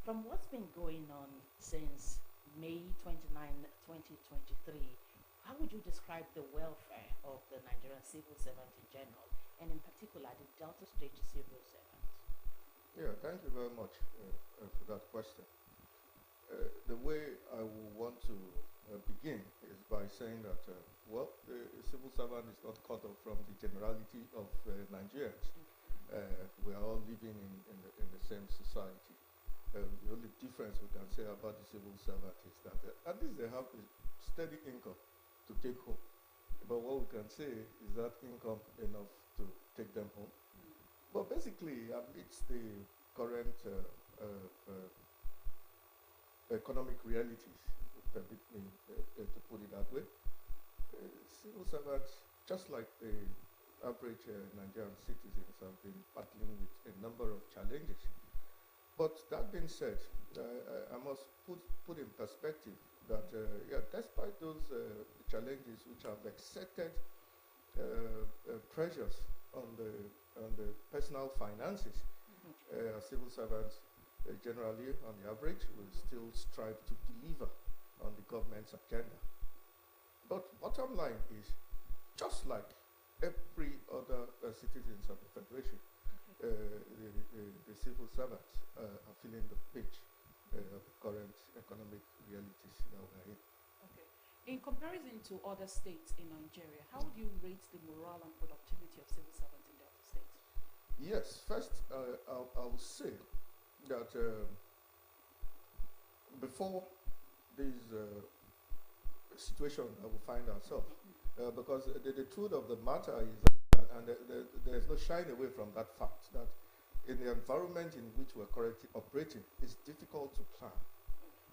From what's been going on since May 29, 2023, how would you describe the welfare of the Nigerian civil servant in general, and in particular the Delta State civil servant? Yeah, thank you very much for that question. The way I would want to begin is by saying that, well, the civil servant is not cut off from the generality of Nigerians. We are all living in the same society. The only difference we can say about the civil servant is that at least they have a steady income to take home. But what we can say is that income enough to take them home. But basically, amidst the current economic realities, permit me to put it that way, civil servants, just like the average Nigerian citizens, have been battling with a number of challenges. But that being said, I must put in perspective that despite those challenges which have exerted pressures on the personal finances, civil servants generally, on the average, will still strive to deliver on the government's agenda. But bottom line is, just like every other citizens of the Federation, the civil servants are feeling the pinch of current economic realities that we're in. Okay. In comparison to other states in Nigeria, how would you rate the morale and productivity of civil servants in Delta State? Yes, first I'll say that before this situation that we find ourselves, because the truth of the matter is, and there's no shying away from that fact, that in the environment in which we're currently operating, it's difficult to plan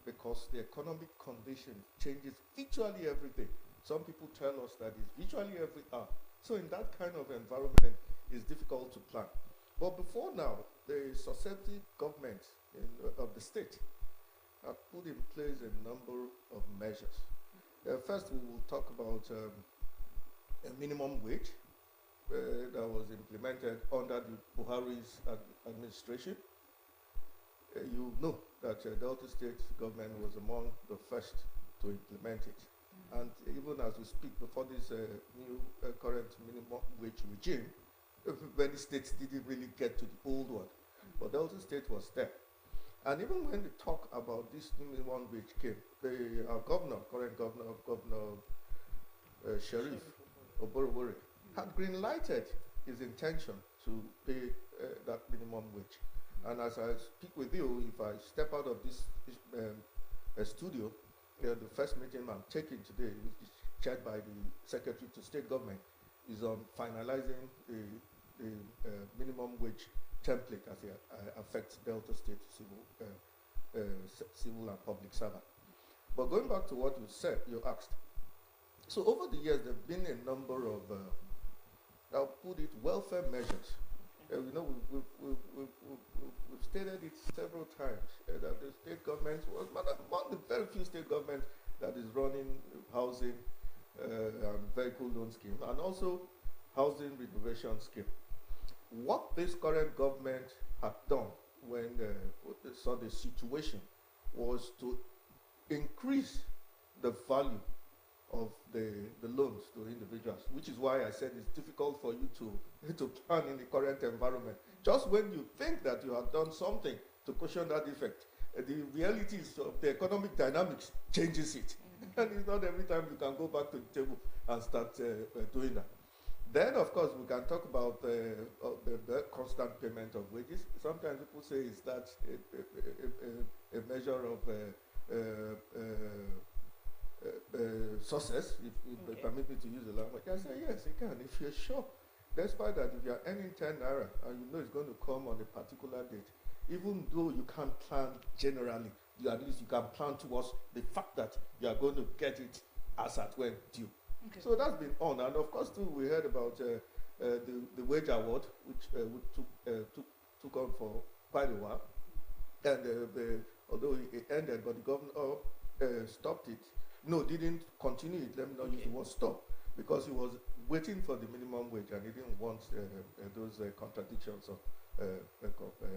because the economic condition changes virtually every day. Some people tell us that it's virtually every hour. So in that kind of environment, it's difficult to plan. But before now, the successive governments of the state have put in place a number of measures. First, we will talk about a minimum wage that was implemented under the Buhari's administration. You know that Delta State government was among the first to implement it. And even as we speak, before this new current minimum wage regime, many states didn't really get to the old one. But Delta State was there. And even when they talk about this minimum wage came, our current governor, Sheriff Oborowore, had green-lighted his intention to pay that minimum wage. And as I speak with you, if I step out of this studio, the first meeting I'm taking today, which is chaired by the Secretary to State Government, is on finalizing the minimum wage template as it affects Delta State civil and public servant. But going back to what you said, you asked. So over the years, there have been a number of, I'll put it, welfare measures. You know, we've stated it several times that the state government was among the very few state governments that is running housing and vehicle loan scheme, and also housing renovation scheme. What this current government had done when they saw the situation was to increase the value of the loans to individuals, which is why I said it's difficult for you to plan in the current environment. Just when you think that you have done something to cushion that effect, the realities of the economic dynamics changes it. And it's not every time you can go back to the table and start doing that. Then, of course, we can talk about the constant payment of wages. Sometimes people say, is that a measure of success, if you permit me to use the language? I say, yes, it can, if you're sure. Despite that, if you're earning 10 naira and you know it's going to come on a particular date, even though you can't plan generally, at least you can plan towards the fact that you are going to get it as at when due. Okay. So that's been on, and of course too we heard about the wage award, which took on for quite a while, and although it ended, but the governor stopped it. No, didn't continue it. Let me not use the word stop, because he was waiting for the minimum wage and he didn't want those contradictions or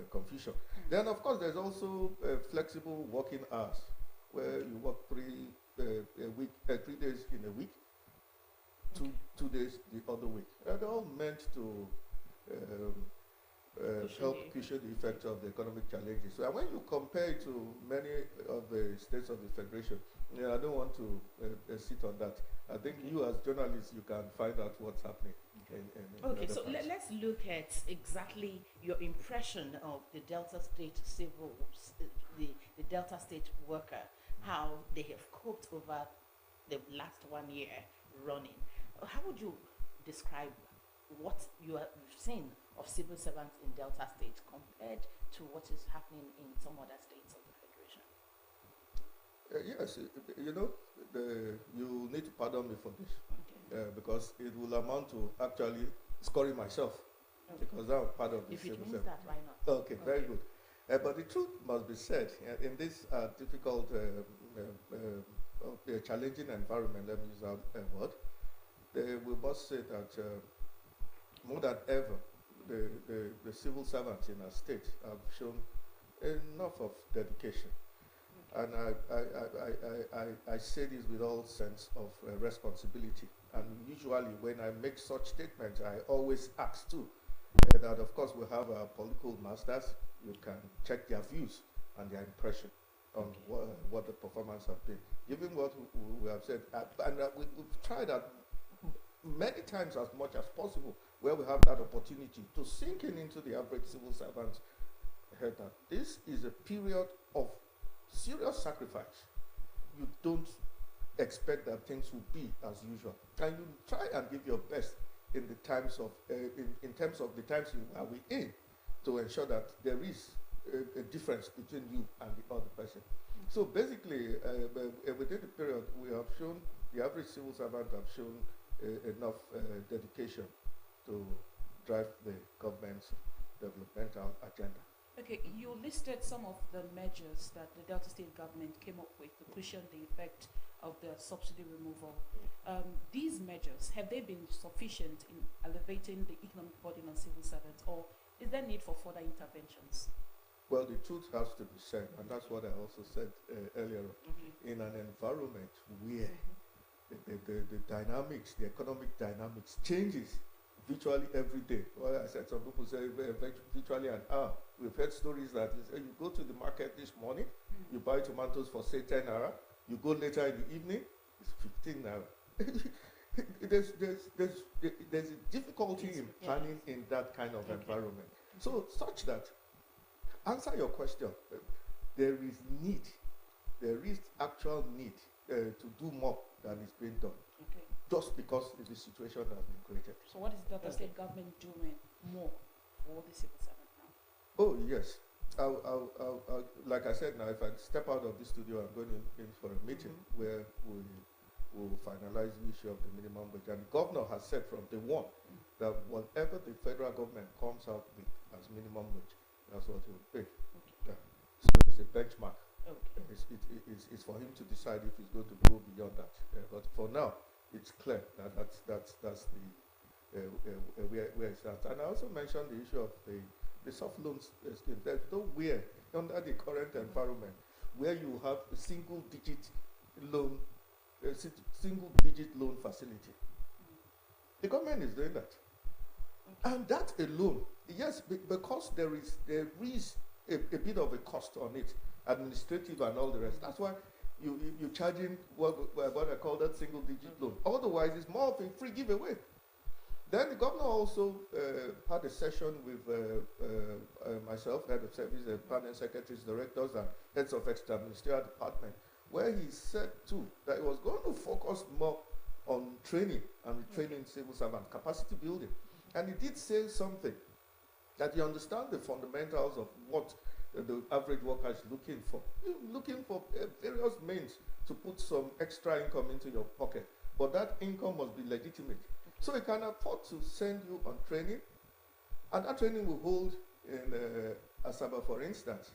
confusion. Then of course there's also flexible working hours, where you work 3 days in a week. Two days the other week. They're all meant to help cushion the effect of the economic challenges. So when you compare it to many of the states of the Federation, I don't want to sit on that. I think you as journalists, you can find out what's happening. Okay, so let's look at exactly your impression of the Delta State the Delta State worker, how they have coped over the last 1 year running. How would you describe what you've seen of civil servants in Delta State compared to what is happening in some other states of the Federation? Yes, you know, you need to pardon me for this because it will amount to actually scoring myself because I'm part of the If it civil means service. that, why not? Okay, very good. But the truth must be said in this difficult, challenging environment. Let me use that word. We must say that more than ever, the civil servants in our state have shown enough of dedication. And I say this with all sense of responsibility. And usually when I make such statements, I always ask too, that of course we have our political masters. You can check their views and their impression on what the performance have been. Given what we have said, we've tried that many times as much as possible, where we have that opportunity to sink into the average civil servant's head that this is a period of serious sacrifice. You don't expect that things will be as usual, and you try and give your best in the times of in terms of the times you are in, to ensure that there is a difference between you and the other person. So basically, within the period, we have shown, the average civil servant have shown enough dedication to drive the government's developmental agenda. Okay, you listed some of the measures that the Delta State government came up with to cushion the effect of the subsidy removal. These measures, have they been sufficient in elevating the economic burden on civil servants, or is there need for further interventions? Well, the truth has to be said, and that's what I also said earlier on. In an environment where the dynamics, the economic dynamics changes virtually every day. Well, I said some people say virtually an hour. We've heard stories that you go to the market this morning, you buy tomatoes for say 10 naira, you go later in the evening, it's 15 naira. there's a difficulty in planning in that kind of environment. So such that, answer your question, there is actual need to do more than is being done. Just because the situation has been created. So what is the Delta State government doing more for the civil servant now? Oh yes, I'll, like I said now, if I step out of the studio, I'm going in for a meeting where we will finalize the issue of the minimum wage. And the governor has said from day one that whatever the federal government comes out with as minimum wage, that's what he will pay. So it's a benchmark. It's for him to decide if he's going to go beyond that. But for now, it's clear that that's the where it's at. And I also mentioned the issue of the soft loans scheme. There's nowhere under the current environment where you have a single-digit loan facility. The government is doing that, and that alone, yes, because there is a bit of a cost on it, administrative and all the rest. That's why you're charging what I call that single-digit loan. Otherwise, it's more of a free giveaway. Then the governor also had a session with myself, head of service, permanent secretaries, directors, and heads of extra ministerial department, where he said too that he was going to focus more on training and training civil servant capacity building. And he did say something that you understand the fundamentals of what the average worker is looking for. You're looking for various means to put some extra income into your pocket, but that income must be legitimate. So he can afford to send you on training, and that training will hold in Asaba, for instance.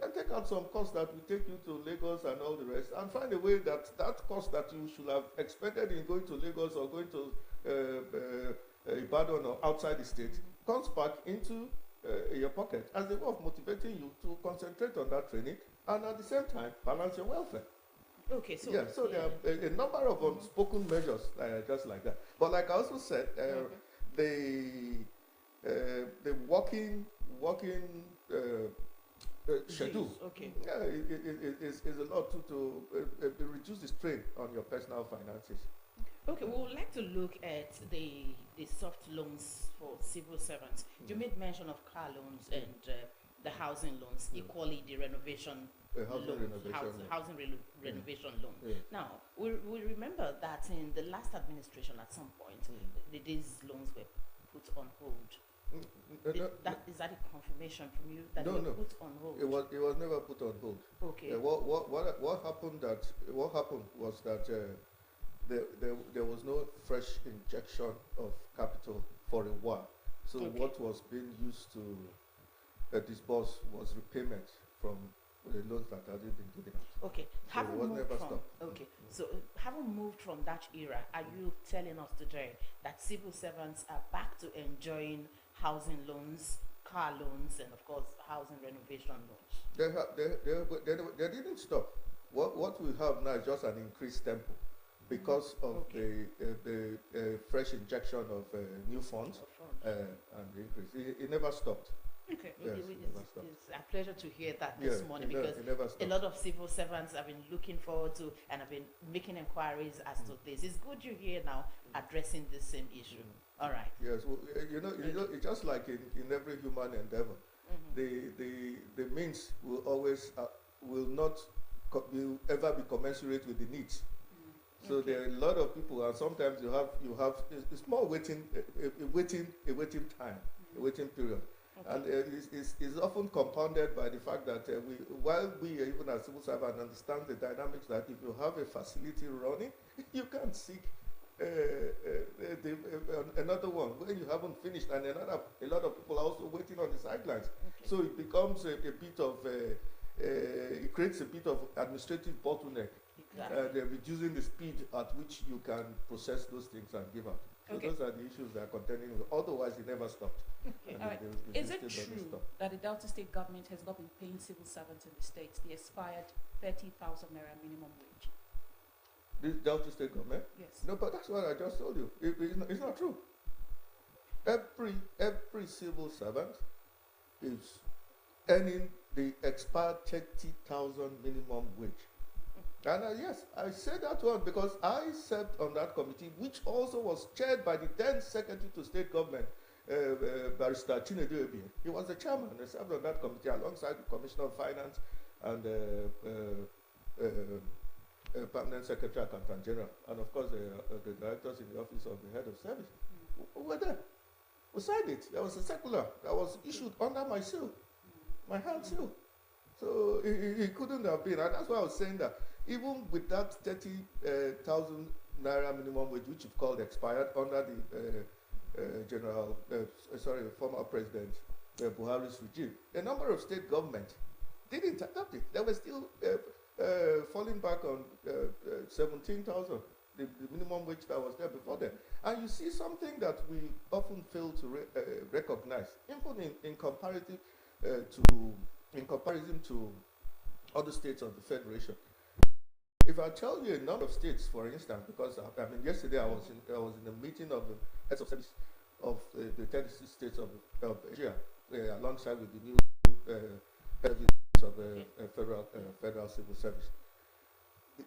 And take out some costs that will take you to Lagos and all the rest, and find a way that cost that you should have expended in going to Lagos or going to Ibadan or outside the state comes back into your pocket as a way of motivating you to concentrate on that training and at the same time balance your welfare. Okay, so there are a number of unspoken measures just like that. But like I also said, the working schedule is a lot to reduce the strain on your personal finances. Okay, we would like to look at the soft loans for civil servants. You made mention of car loans and the housing loans, equally the renovation renovation loan. Now, we remember that in the last administration at some point, these loans were put on hold Is that a confirmation from you that no, it was no. put on hold? It was never put on hold. Okay. What happened was that there was no fresh injection of capital for a while. So what was being used to disburse was repayment from the loans that had been given out. Okay. So it was never stopped. Okay. So having moved from that era, are you telling us today that civil servants are back to enjoying housing loans, car loans, and of course housing renovation loans? They didn't stop. What we have now is just an increased tempo because of the fresh injection of new funds and the increase. It never stopped. Okay. Yes, It's a pleasure to hear that this morning because a lot of civil servants have been looking forward to and have been making inquiries as to this. It's good you're here now addressing this same issue. All right. Yes, well, it's just like in every human endeavor, the means will always will ever be commensurate with the needs. So there are a lot of people, and sometimes you have it's more a waiting time, a waiting period. And it's often compounded by the fact that while we even as civil servants understand the dynamics that if you have a facility running, you can't seek another one when you haven't finished, and a lot of people are also waiting on the sidelines. So it becomes a bit of it creates a bit of administrative bottleneck, reducing the speed at which you can process those things and give out. So those are the issues that are contending with. Otherwise, it never stopped. Okay. All right. Is it true that the Delta State government has not been paying civil servants in the states the expired 30,000 naira minimum wage? This Delta State government? Yes. No, but that's what I just told you. It's not true. Every civil servant is earning the expired 30,000 minimum wage. And yes, I said that one because I served on that committee, which also was chaired by the then Secretary to State Government, Barrister Chinedu Ebie. He was the chairman. I served on that committee alongside the Commissioner of Finance and Permanent Secretary Accountant General, and of course the directors in the Office of the Head of Service. We were there. We signed it. There was a circular that was issued under my seal, my hand seal. So it couldn't have been. And that's why I was saying that even with that 30,000 naira minimum wage, which is called expired under the former President Buhari's regime, a number of state governments didn't adopt it. They were still falling back on 17,000, the minimum wage that was there before them. And you see something that we often fail to recognize, even in comparison to other states of the Federation. If I tell you a number of states, for instance, because yesterday I was in a meeting of the heads of service of the 36 states of Nigeria, alongside with the new heads of federal civil service.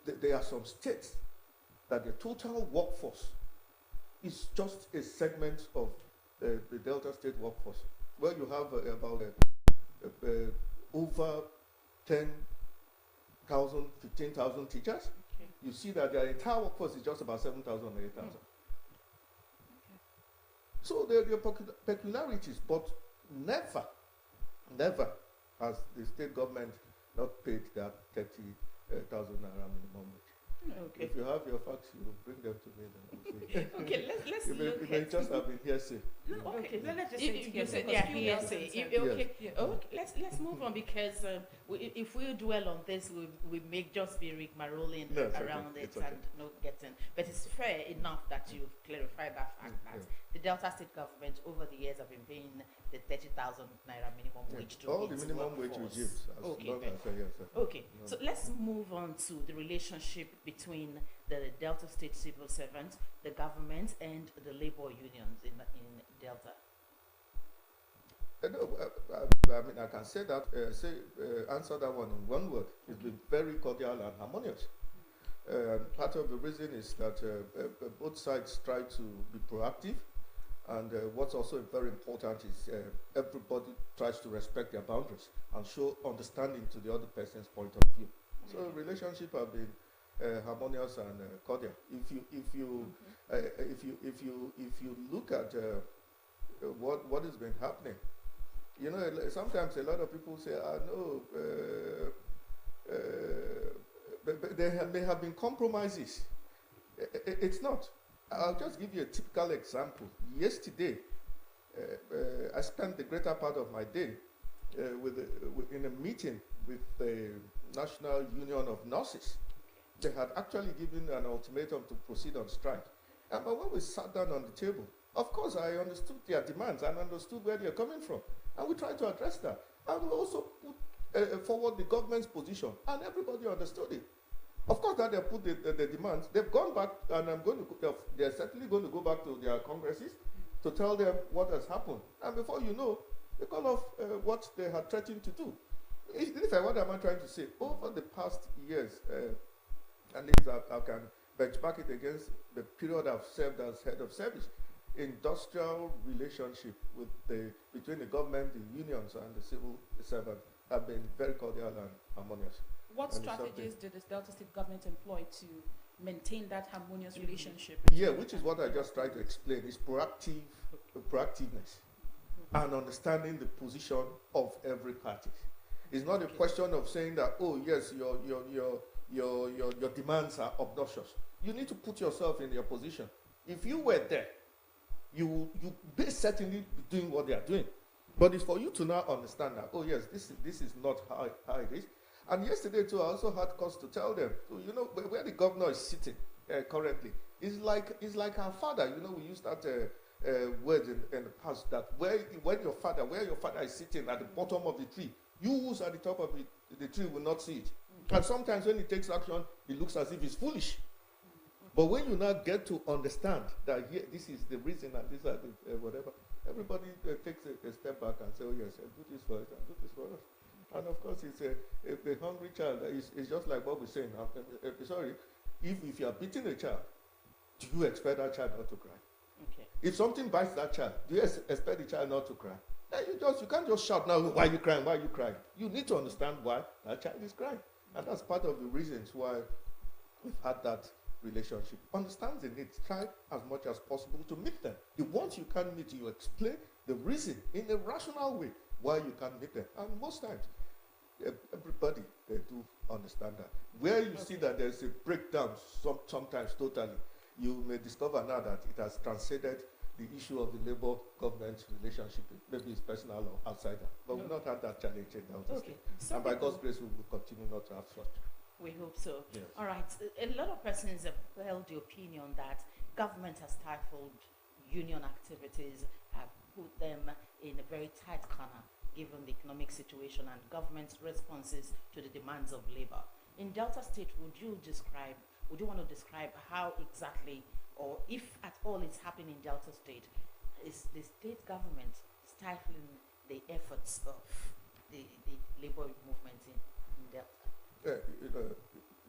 There are some states that the total workforce is just a segment of the Delta State workforce, where you have about over 10,000, 15,000 teachers. You see that their entire workforce is just about 7,000 or 8,000. So there are peculiarities, but never has the state government not paid that 30,000 naira minimum wage. If you have your facts, you bring them to me. Then we'll okay, let's look it may just have been hearsay. No, okay, let's just say hearsay. Let's move on because if we dwell on this, we may just be rigmaroling around it and not getting. But it's fair enough that you've clarified that fact that the Delta State government over the years have been paying the 30,000 naira minimum wage to all the minimum wage regimes. So let's move on to the relationship between the Delta State civil servants, the government, and the labor unions in Delta. I can say that, answer that one in one word. It's been very cordial and harmonious. Part of the reason is that both sides try to be proactive, and what's also very important is everybody tries to respect their boundaries and show understanding to the other person's point of view. So relationship have been harmonious and cordial. If you look at what has been happening. You know, sometimes a lot of people say, no, there may have been compromises. It's not. I'll just give you a typical example. Yesterday, I spent the greater part of my day in a meeting with the National Union of Nurses. They had actually given an ultimatum to proceed on strike. But when we sat down on the table, of course, I understood their demands and understood where they're coming from. And we tried to address that. And we also put forward the government's position, and everybody understood it. Of course, that they put the demands. They've gone back, and they're certainly going to go back to their congresses to tell them what has happened. And before you know, they call off what they had threatened to do. What am I trying to say? Over the past years, and I can benchmark it against the period I've served as head of service, industrial relationship between the government, the unions, and the civil servant have been very cordial and harmonious. What strategies did the Delta State government employ to maintain that harmonious relationship? Yeah, which is what I just tried to explain. It's proactiveness and understanding the position of every party. It's not a question of saying that, oh yes, your demands are obnoxious. You need to put yourself in your position. If you were there, you certainly be doing what they are doing. But it's for you to now understand that, oh yes, this is not how it is. And yesterday too, I also had cause to tell them, you know, where the governor is sitting currently, it's like our father. You know, we used that word in the past, that where your father is sitting at the bottom of the tree, you who's at the top of the tree will not see it. And sometimes when he takes action, it looks as if he's foolish. But when you now get to understand that this is the reason and these are the whatever, everybody takes a step back and say, oh yes, I do this for us, I do this for us. And of course, it's a hungry child. It's just like what we're saying. Sorry, if you are beating a child, do you expect that child not to cry? Okay. If something bites that child, do you expect the child not to cry? You can't just shout now, why are you crying, why are you crying? You need to understand why that child is crying. And that's part of the reasons why we've had that relationship. Understand the needs, try as much as possible to meet them. The ones you can't meet, you explain the reason in a rational way why you can't meet them. And most times, everybody, they do understand that. Where you see that there's a breakdown, sometimes totally, you may discover now that it has transcended the issue of the labor-government relationship. Maybe it's personal or outsider. But we've not had that challenge in the state. And by God's grace, we will continue not to have such. We hope so. Yes. All right. A lot of persons have held the opinion that government has stifled union activities, have put them in a very tight corner, given the economic situation and government's responses to the demands of labor. In Delta State, would you want to describe how exactly, or if at all it's happening in Delta State, is the state government stifling the efforts of the labor movement in Delta?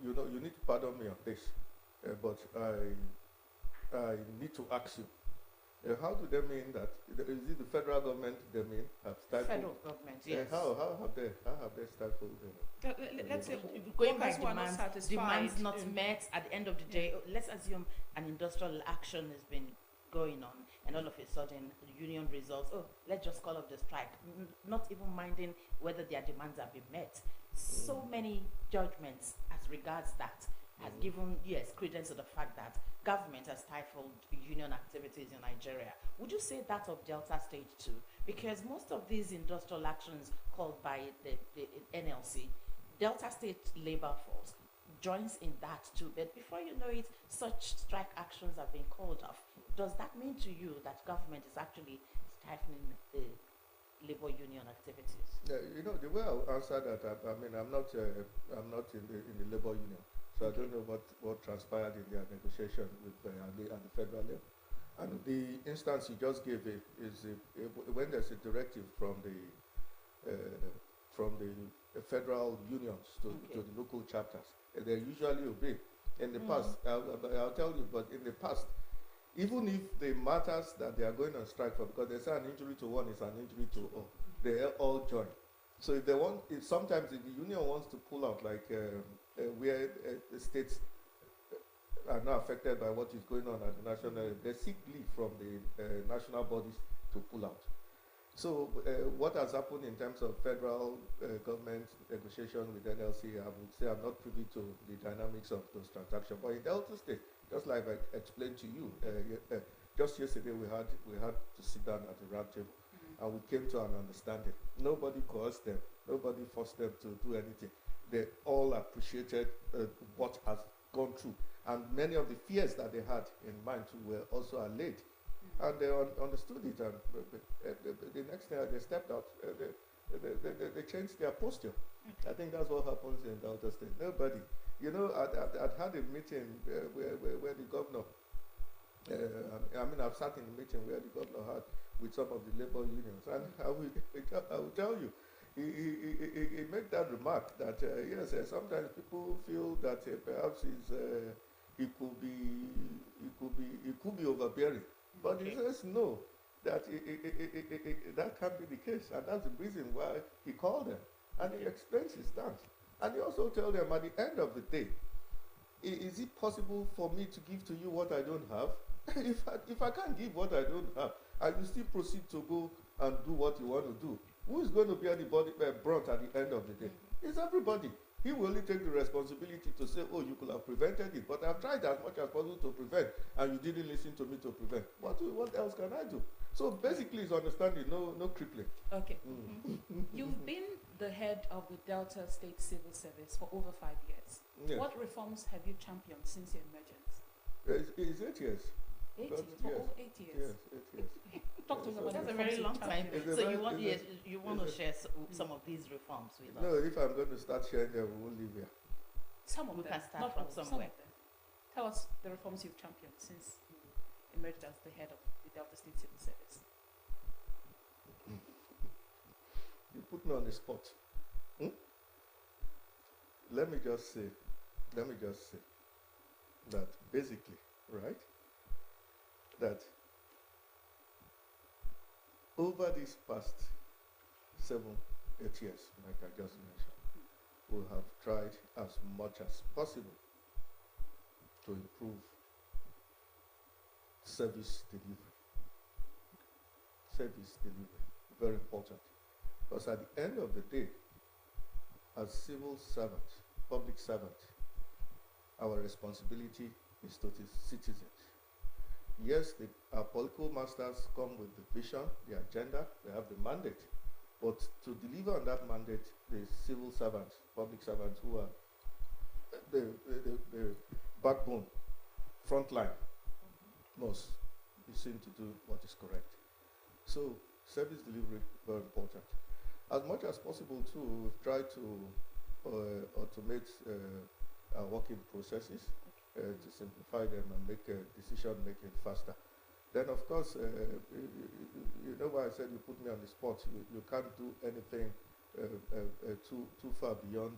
You need to pardon me on this, but I need to ask you, how do they mean that? Is it the federal government they mean have stifled? Federal government, yes. How have they stifled? Let's say going by demands not met at the end of the day. Let's assume an industrial action has been going on, and all of a sudden the union results. Oh, let's just call off the strike, not even minding whether their demands have been met. So many judgments as regards that has given credence to the fact that government has stifled union activities in Nigeria. Would you say that of Delta State too? Because most of these industrial actions called by the NLC, Delta State Labor Force joins in that too. But before you know it, such strike actions have been called off. Does that mean to you that government is actually stifling the labor union activities? Yeah, the way I'll answer that, I'm not in the labor union. So I don't know what transpired in their negotiation with the federal level. And the instance you just gave is when there's a directive from the federal unions to the local chapters, they usually obey. In the past, I'll tell you, but in the past, even if the matters that they are going on strike for, because they say an injury to one is an injury to all, they all join. So if sometimes if the union wants to pull out, like where the states are not affected by what is going on at the national level, they seek leave from the national bodies to pull out. So what has happened in terms of federal government negotiation with NLC, I would say I'm not privy to the dynamics of those transactions. But in Delta State, just like I explained to you, just yesterday we had to sit down at the round table, and we came to an understanding. Nobody coerced them, nobody forced them to do anything. They all appreciated what has gone through, and many of the fears that they had in mind too were also allayed. And they understood it, and the next thing they stepped out, they changed their posture. I think that's what happens in Delta State. Nobody, you know, I'd had a meeting where the governor, I've sat in a meeting where the governor had with some of the labor unions, and I will tell you, he made that remark that yes, sometimes people feel that perhaps he could be overbearing. But he says no, that that can't be the case, and that's the reason why he called them, and he explains his stance, and he also tells them at the end of the day, is it possible for me to give to you what I don't have? if I can't give what I don't have, and you still proceed to go and do what you want to do, who is going to bear the brunt at the end of the day? It's everybody. He will only take the responsibility to say, oh, you could have prevented it, but I've tried as much as possible to prevent, and you didn't listen to me to prevent. What else can I do? So basically, it's understanding, no crippling. Okay. You've been the head of the Delta State Civil Service for over 5 years. Yes. What reforms have you championed since your emergence? It's 8 years. 8 years? For over 8 years? Yes, 8 years. Talk to us about That's a very long time. So you want to share some of these reforms with us? No, if I'm going to start sharing them, we won't live here. Some of we them. can start not from all, somewhere. Some of them. Tell us the reforms you've championed since you emerged as the head of the Delta State Civil Service. You put me on the spot. Let me just say that basically, right, that over these past 7, 8 years, like I just mentioned, we have tried as much as possible to improve service delivery. Service delivery, very important. Because at the end of the day, as civil servants, public servants, our responsibility is to the citizens. Yes, our political masters come with the vision, the agenda, they have the mandate. But to deliver on that mandate, the civil servants, public servants who are the backbone, front line, must be seen to do what is correct. So service delivery, very important. As much as possible too, we've tried to automate our working processes to simplify them and make decision making faster. Then of course, you know why I said you put me on the spot. You can't do anything too far beyond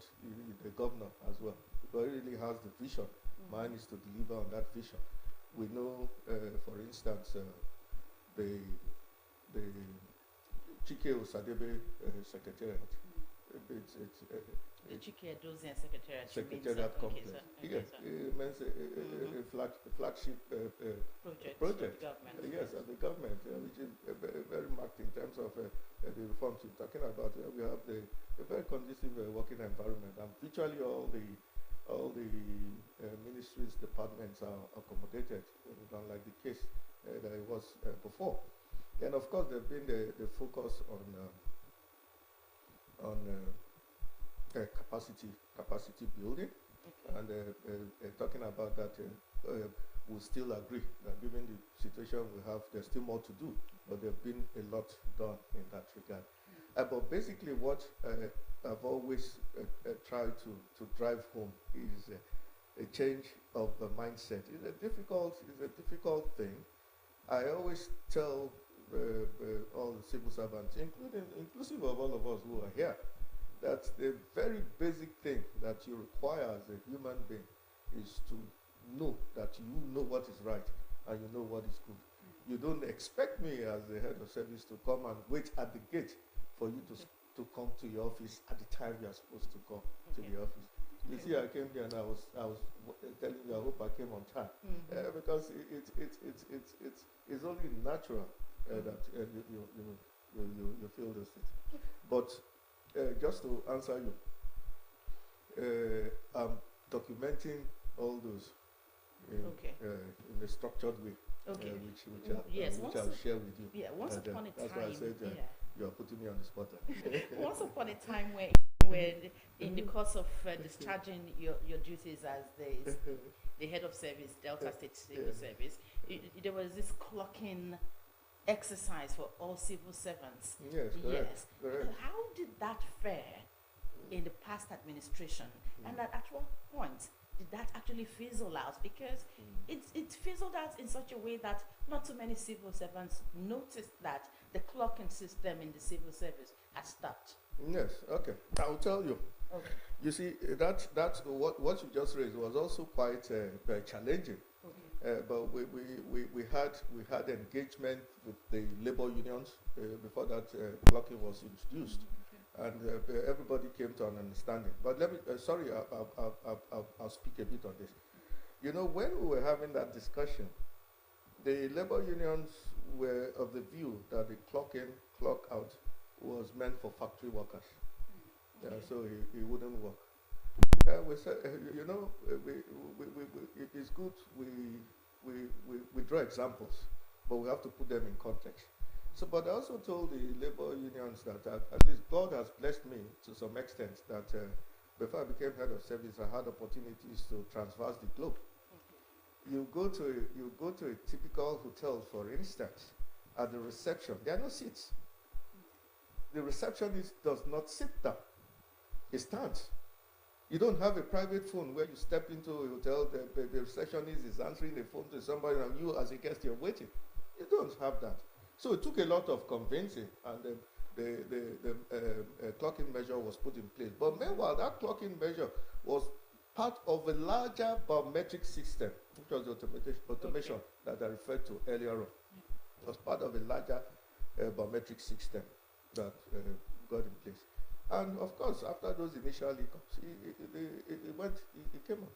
the governor as well, because he really has the vision. Mine is to deliver on that vision. We know, for instance, the Chike Osadebe Secretariat. The Chike Edozian Secretariat complex. Yes, it means a flagship project. Yes, of the government, which is very marked in terms of the reforms you're talking about. We have a very conducive working environment, and virtually all the ministries, departments are accommodated, unlike the case that it was before. And of course, there's been the focus on capacity building, and talking about that, we still agree that given the situation we have, there's still more to do, but there's been a lot done in that regard. But basically, what I've always tried to drive home is a change of the mindset. It's a difficult thing. I always tell all the civil servants, inclusive of all of us who are here, that the very basic thing that you require as a human being is to know that you know what is right and you know what is good. You don't expect me as the head of service to come and wait at the gate for you to come to your office at the time you are supposed to come to the office. You see, I came here and I was telling you I hope I came on time because it's only natural that you feel those things. But just to answer you, I'm documenting all those in a structured way, which I'll share with you. Yeah, once upon a time. That's why I said you are putting me on the spot. Once upon a time when in the course of discharging your duties as the head of service, Delta State Civil Service, there was this clocking exercise for all civil servants. Yes, correct. How did that fare in the past administration? And at what point did that actually fizzle out? Because it fizzled out in such a way that not too many civil servants noticed that the clocking system in the civil service had stopped. Yes, okay. I'll tell you. Okay. You see, that's what you just raised was also quite very challenging. But we had engagement with the labor unions before that clocking was introduced, and everybody came to an understanding. But let me sorry, I'll speak a bit on this. You know, when we were having that discussion, the labor unions were of the view that the clock in, clock out was meant for factory workers. So it wouldn't work. We said, you know, it is good we draw examples, but we have to put them in context. So, but I also told the labor unions that at least God has blessed me to some extent that before I became head of service, I had opportunities to traverse the globe. You go to a typical hotel, for instance, at the reception, there are no seats. The receptionist does not sit down. He stands. You don't have a private phone where you step into a hotel, the receptionist is answering the phone to somebody and you as a guest you're waiting. You don't have that. So it took a lot of convincing, and the clocking measure was put in place. But meanwhile, that clocking measure was part of a larger biometric system, which was the automation that I referred to earlier on. It was part of a larger biometric system that got in place. And of course, after those initial hiccups, it came up.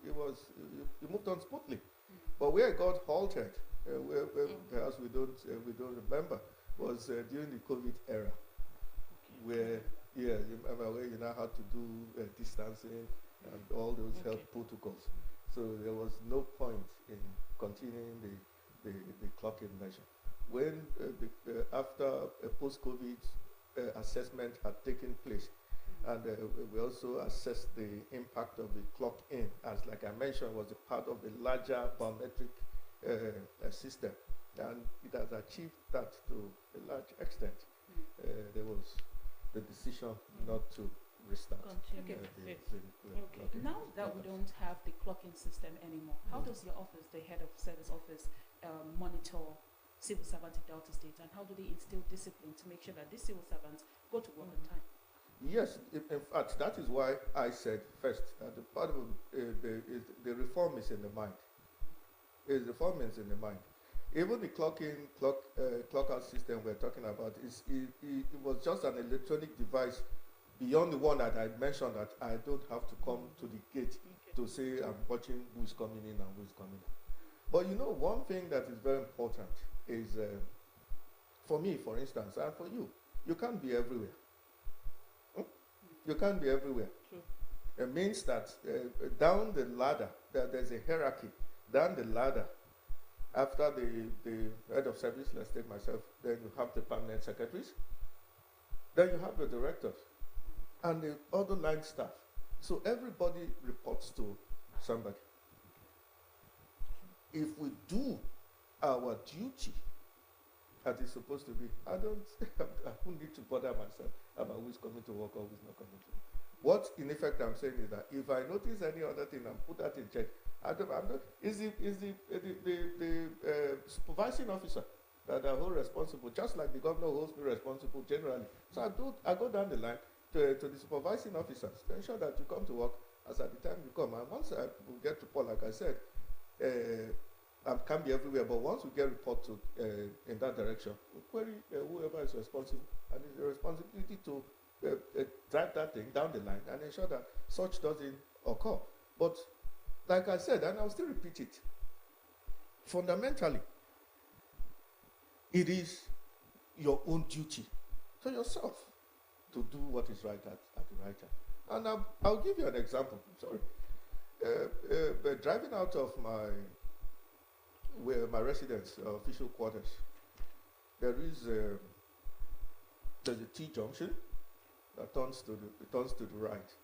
It moved on smoothly. But where it got halted, where perhaps we don't remember, was during the COVID era, where you remember where you now had to do distancing and all those health protocols. So there was no point in continuing the clocking measure. When after a post-COVID assessment had taken place, and we also assessed the impact of the clock in, as like I mentioned, was a part of the larger biometric system, and it has achieved that to a large extent. There was the decision not to restart. Now that we don't have the clocking system anymore, how does your office, the head of service office, monitor civil servants in Delta State, and how do they instill discipline to make sure that these civil servants go to work on time? Yes, in fact, that is why I said first that the part of the reform is in the mind. The reform is in the mind. Even the clock out system we're talking about it was just an electronic device beyond the one that I mentioned, that I don't have to come to the gate to say I'm watching who is coming in and who is coming out. But you know, one thing that is very important is, for me, for instance, and for you, you can't be everywhere. You can't be everywhere. True. It means that down the ladder, there's a hierarchy. Down the ladder, after the head of service, let's take myself, then you have the permanent secretaries, then you have the directors, and the other line staff. So everybody reports to somebody. If we do our duty as it's supposed to be, I don't need to bother myself about who's coming to work or who's not coming to work. What, in effect, I'm saying is that if I notice any other thing and put that in check, is the supervising officer that I hold responsible, just like the governor holds me responsible generally. So I go down the line to the supervising officers to ensure that you come to work as at the time you come. And once I get report, like I said, I can't be everywhere, but once we get report in that direction, we query whoever is responsible, and it's a responsibility to drive that thing down the line and ensure that such doesn't occur. But like I said, and I'll still repeat it, fundamentally, it is your own duty to yourself to do what is right at the right time. And I'll give you an example. Sorry. Driving out of my residence, official quarters, there's a T junction that turns to the right.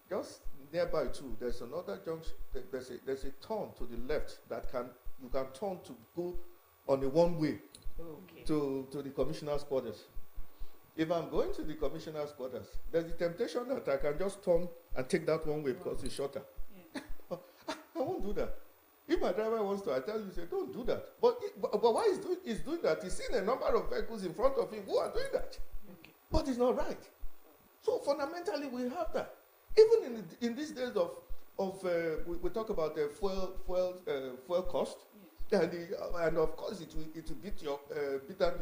Just nearby too, there's another junction. There's a turn to the left that you can turn to go on a one-way to the commissioner's quarters. If I'm going to the commissioner's quarters, there's the temptation that I can just turn and take that one way because it's shorter. Yeah. I won't do that. If my driver wants to, I tell you, say, don't do that. But why he's doing that? He's seen a number of vehicles in front of him who are doing that. Okay. But it's not right. So fundamentally, we have that. Even in these days of we talk about the fuel cost. And of course, it will beat down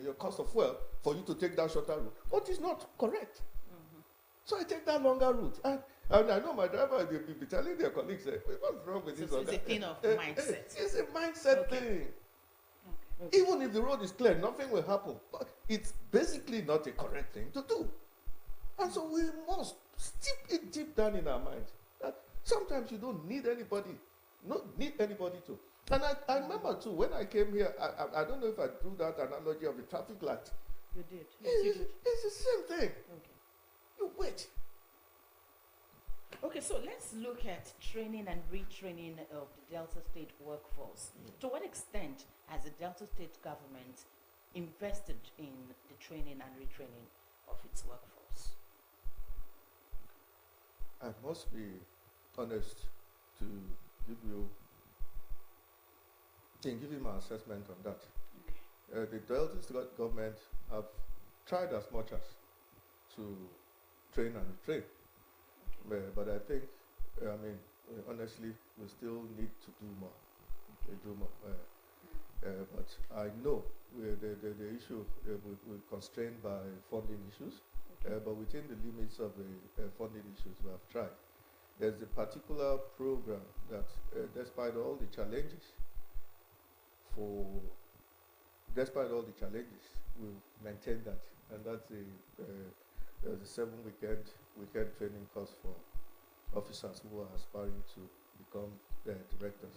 your cost of fuel for you to take that shorter route. But it's not correct. Mm-hmm. So I take that longer route. And I know my driver will be telling their colleagues, what's wrong with this? So it's a thing of mindset. It's a mindset thing. Okay. Even if the road is clear, nothing will happen. But it's basically not a correct thing to do. And so we must steep it deep down in our minds that sometimes you don't need anybody. Not need anybody to. And I remember too, when I came here, I don't know if I drew that analogy of the traffic light. You did. Yes, you did. It's the same thing. Okay. You wait. Okay, so let's look at training and retraining of the Delta State workforce. To what extent has the Delta State government invested in the training and retraining of its workforce? I must be honest to give you my assessment on that. Okay. The Delta State government have tried as much as to train and retrain. Okay. But I think, honestly, we still need to do more. But I know the issue we're constrained by funding issues. Okay. But within the limits of the funding issues, we have tried. There's a particular program that, despite all the challenges, we'll maintain that, and that's there's a 7 weekend training course for officers who are aspiring to become directors.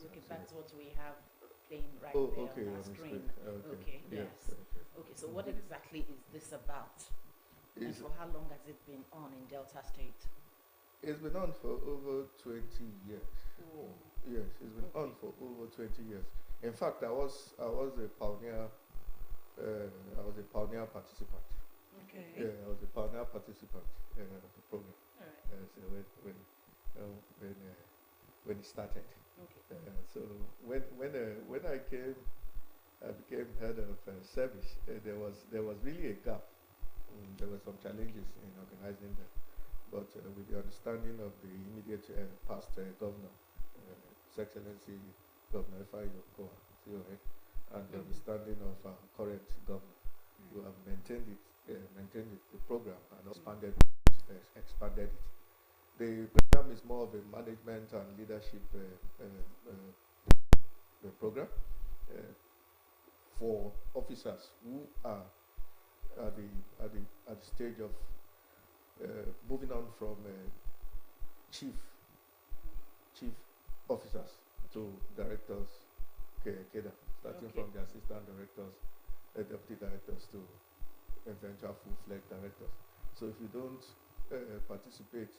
Okay, that's what we have playing right there on our screen. Okay, yes. Okay, so what exactly is this about? And for how long has it been on in Delta State? It's been on for over 20 years. Oh. Yes, it's been on for over 20 years. In fact, I was a pioneer. I was a pioneer participant. Okay. Yeah, I was a pioneer participant of the program. All right. So when it started. Okay. So when I became head of service. There was really a gap. There were some challenges in organizing them, but with the understanding of the immediate past governor, His Excellency Governor Ifeanyi Okowa, CON, and the understanding of our current governor, we have maintained the program and expanded it. The program is more of a management and leadership program for officers who are at the stage of moving on from chief officers to directors, starting from the assistant directors, deputy directors to eventual full-fledged directors. So if you don't participate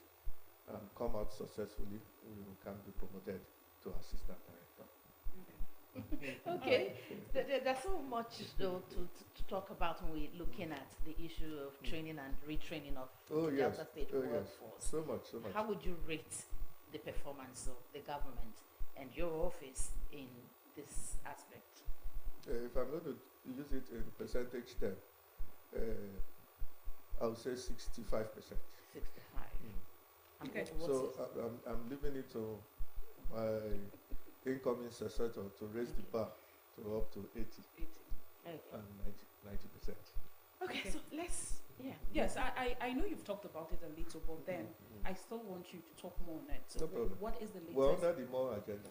and come out successfully, you can be promoted to assistant director. Okay, there's so much though to talk about when we're looking at the issue of training and retraining of the Delta State workforce. Yes. So much. How would you rate the performance of the government and your office in this aspect? If I'm going to use it in percentage term, I would say 65%. 65. Okay. So I'm leaving it to my incoming successor to raise the bar to up to 80 and 90%. Okay, so let's, yeah. Yes, I know you've talked about it a little, but then I still want you to talk more on it. So No problem. what is the latest? We're under the more agenda.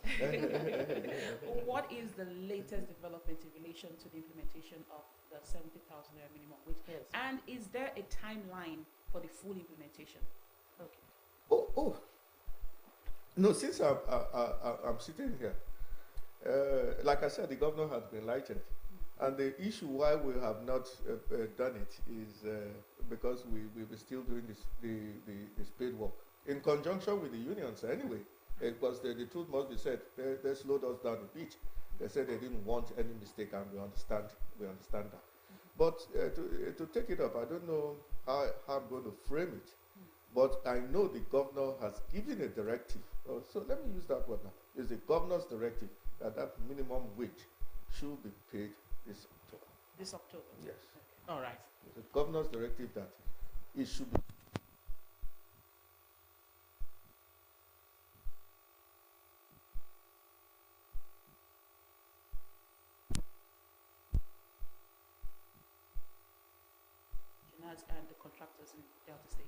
What is the latest development in relation to the implementation of the 70,000 naira minimum wage? Yes. And is there a timeline for the full implementation? Okay. Oh. No, since I'm sitting here, like I said, the governor has been enlightened. And the issue why we have not done it is because we were still doing this paid work in conjunction with the unions anyway. Because the truth must be said, they slowed us down a bit. They said they didn't want any mistake, and we understand that. But to take it up, I don't know how I'm going to frame it. But I know the governor has given a directive. So let me use that word now. It's the governor's directive that minimum wage should be paid this October. This October? Yes. All right. It's the governor's directive that it should be. And the contractors in Delta State.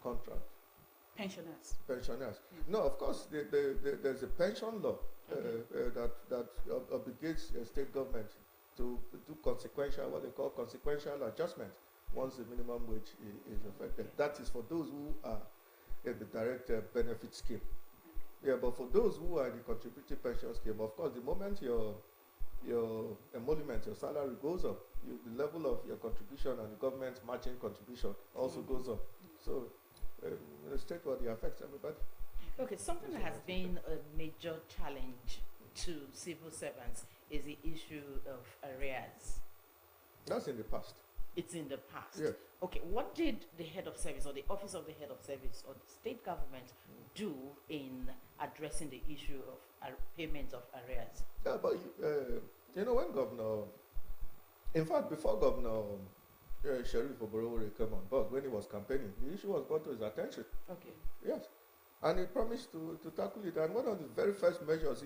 Contract. Pensioners. No, of course, there's a pension law that obligates a state government to do consequential, what they call consequential adjustment once the minimum wage is affected. That is for those who are in the direct benefit scheme. Yeah, but for those who are in the contributory pension scheme, of course, the moment your emolument, your salary goes up, the level of your contribution and the government's matching contribution also goes up. So, straightforward, it affects everybody. Okay, something that has been a major challenge to civil servants is the issue of arrears. That's in the past. It's in the past. Yeah. Okay, what did the head of service or the office of the head of service or the state government do in addressing the issue of payment of arrears? Yeah, but you know, when Governor, in fact, before Governor Sheriff Oborowore came on board, when he was campaigning, the issue was brought to his attention. Okay. Yes. And he promised to tackle it. And one of the very first measures,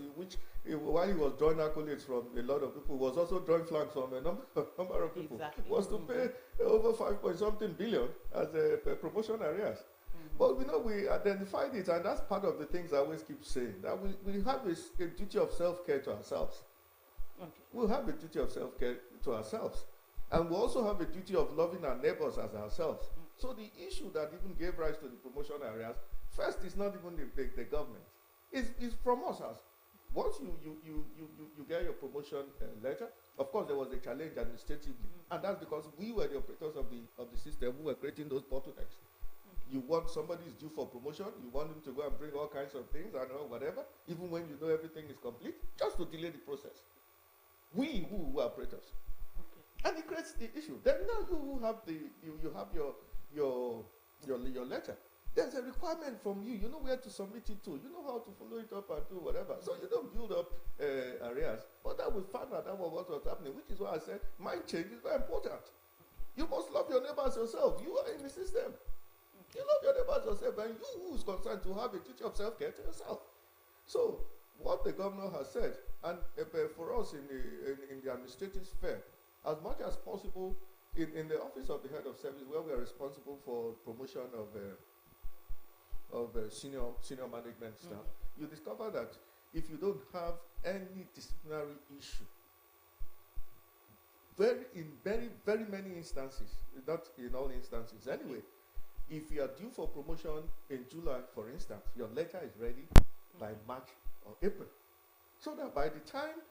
while he was drawing accolades from a lot of people, was also drawing flanks from a number of people, was to pay over 5-point-something billion as a promotion arrears. But we identified it, and that's part of the things I always keep saying, that we have a duty of self-care to ourselves. Okay. We have a duty of self-care to ourselves. And we also have a duty of loving our neighbors as ourselves. So the issue that even gave rise to the promotion areas, first, it's not even the government. It's from us. Once you get your promotion letter, of course there was a challenge administratively, and that's because we were the operators of the system who were creating those bottlenecks. You want somebody is due for promotion, you want him to go and bring all kinds of things and whatever, even when you know everything is complete, just to delay the process. We who are operators. And it creates the issue. Then now you have your letter. There's a requirement from you. You know where to submit it to. You know how to follow it up and do whatever. So you don't build up areas. But that we found out that was what was happening, which is why I said mind change is very important. You must love your neighbors yourself. You are in the system. You love your neighbors yourself, and you who is concerned to have a duty of self-care to yourself. So what the governor has said, and for us in the administrative sphere, as much as possible, in the office of the head of service, where we are responsible for promotion of senior management staff, you discover that if you don't have any disciplinary issue, in very many instances, not in all instances anyway, if you are due for promotion in July, for instance, your letter is ready by March or April, so that by the time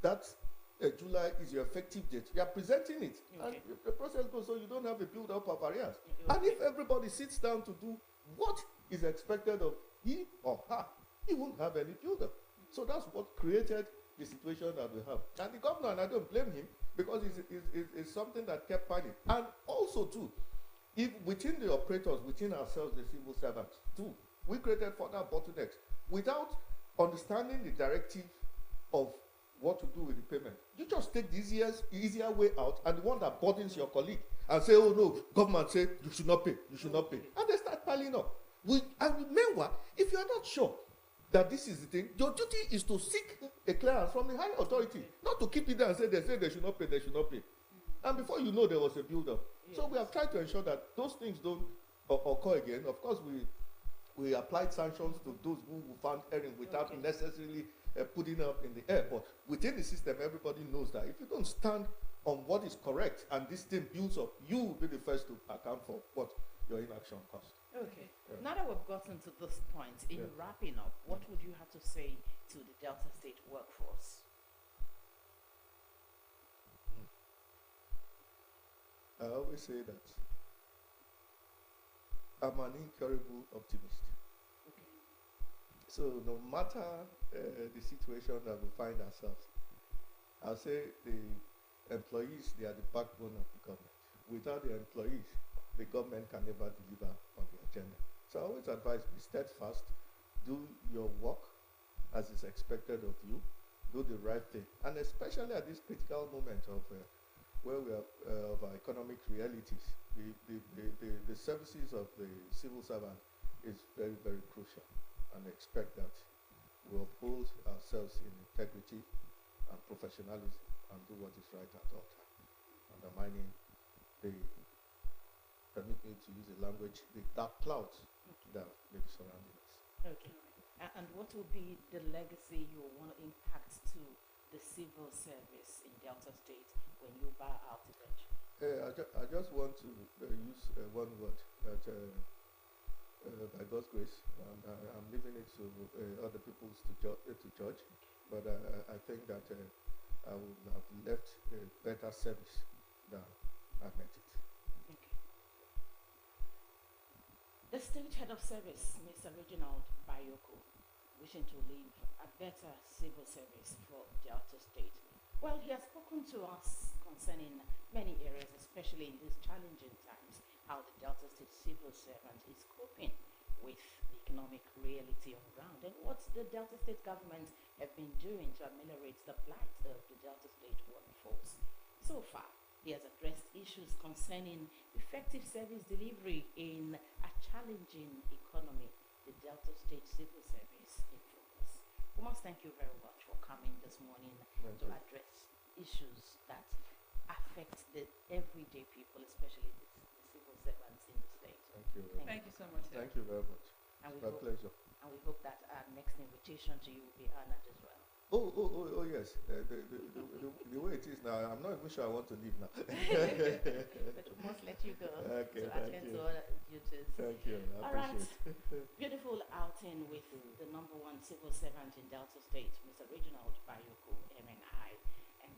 that July is your effective date, you are presenting it, and the process goes, so you don't have a build-up of arrears. And if everybody sits down to do what is expected of he or her, he won't have any build-up. So that's what created the situation that we have. And the governor, and I don't blame him, because it's something that kept panic. And also too, if within the operators, within ourselves, the civil servants too, we created further bottlenecks without understanding the directive of what to do with the payment. You just take the easier way out, and the one that burdens your colleague and say, oh no, government say you should not pay, and they start piling up. And meanwhile, if you are not sure that this is the thing, your duty is to seek a clearance from the higher authority, not to keep it there and say they should not pay, And before you know, there was a build-up. Yes. So we have tried to ensure that those things don't occur again. Of course, we applied sanctions to those who found erring without necessarily putting up in the air. But within the system, everybody knows that if you don't stand on what is correct and this thing builds up, you will be the first to account for what your inaction cost. Okay. Yeah. Now that we've gotten to this point, in wrapping up, what would you have to say to the Delta State workforce? I always say that I'm an incurable optimist. Okay. So no matter the situation that we find ourselves, I'll say the employees, they are the backbone of the government. Without the employees, the government can never deliver on the agenda. So I always advise, be steadfast, do your work as is expected of you, do the right thing. And especially at this critical moment of where we are of our economic realities, the services of the civil servant is very, very crucial. And expect that we uphold ourselves in integrity and professionalism and do what is right at all times, undermining the, permit me to use a language, the dark clouds that may be surrounding us. Okay. And what will be the legacy you want to impact to the civil service in Delta State when you bow out eventually? I just want to use one word that by God's grace, and I'm leaving it to other people to judge, but I think that I would have left a better service than I met it. Okay. The State Head of Service, Mr. Reginald Bayoko, wishing to leave a better civil service for Delta State. Well, he has spoken to us concerning many areas, especially in these challenging times, how the Delta State civil servant is coping with the economic reality on the ground and what the Delta State government have been doing to ameliorate the plight of the Delta State workforce. So far, he has addressed issues concerning effective service delivery in a challenging economy, the Delta State civil service in focus. We must thank you very much for coming this morning to address issues that affect the everyday people, especially the civil servants in the state. Thank you. Thank you so much. Thank you very much. And it's my pleasure. And we hope that our next invitation to you will be honored as well. Oh, yes. The way it is now, I'm not even sure I want to leave now. But we must let you go to attend to other duties. Thank you. All right. Beautiful outing with the #1 civil servant in Delta State, Mr. Reginald Bayoko, MNI. And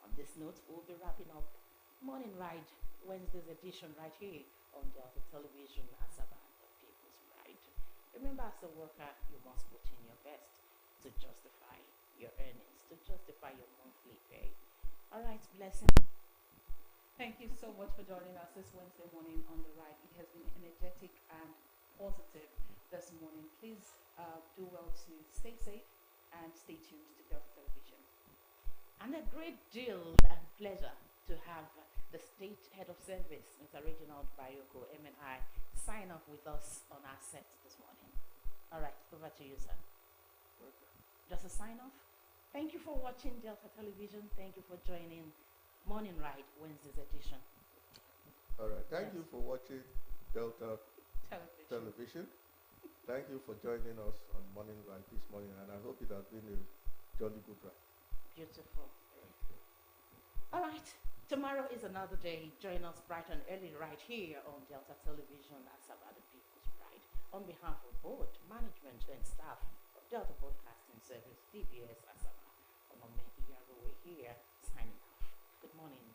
on this note, we'll be wrapping up Morning Ride, Wednesday's edition right here on Delta Television, Asaba, the People's Pride. Remember, as a worker, you must put in your best to justify your earnings, to justify your monthly pay. All right, blessing. Thank you so much for joining us this Wednesday morning on The Ride. It has been energetic and positive this morning. Please do well to stay safe and stay tuned to Delta Television. And a great deal and pleasure to have the State Head of Service, Mr. Reginald Bayoko, MNI, sign off with us on our set this morning. All right, over to you, sir. Just a sign off. Thank you for watching Delta Television. Thank you for joining Morning Ride, Wednesday's edition. All right. Thank you for watching Delta Television. Thank you for joining us on Morning Ride this morning, and I hope it has been a jolly good ride. Beautiful. All right. Tomorrow is another day. Join us bright and early right here on Delta Television, Asaba, the People's Pride. On behalf of board, management, and staff of Delta Broadcasting Service, DBS Asaba, Onome Iyarowe here, signing off. Good morning.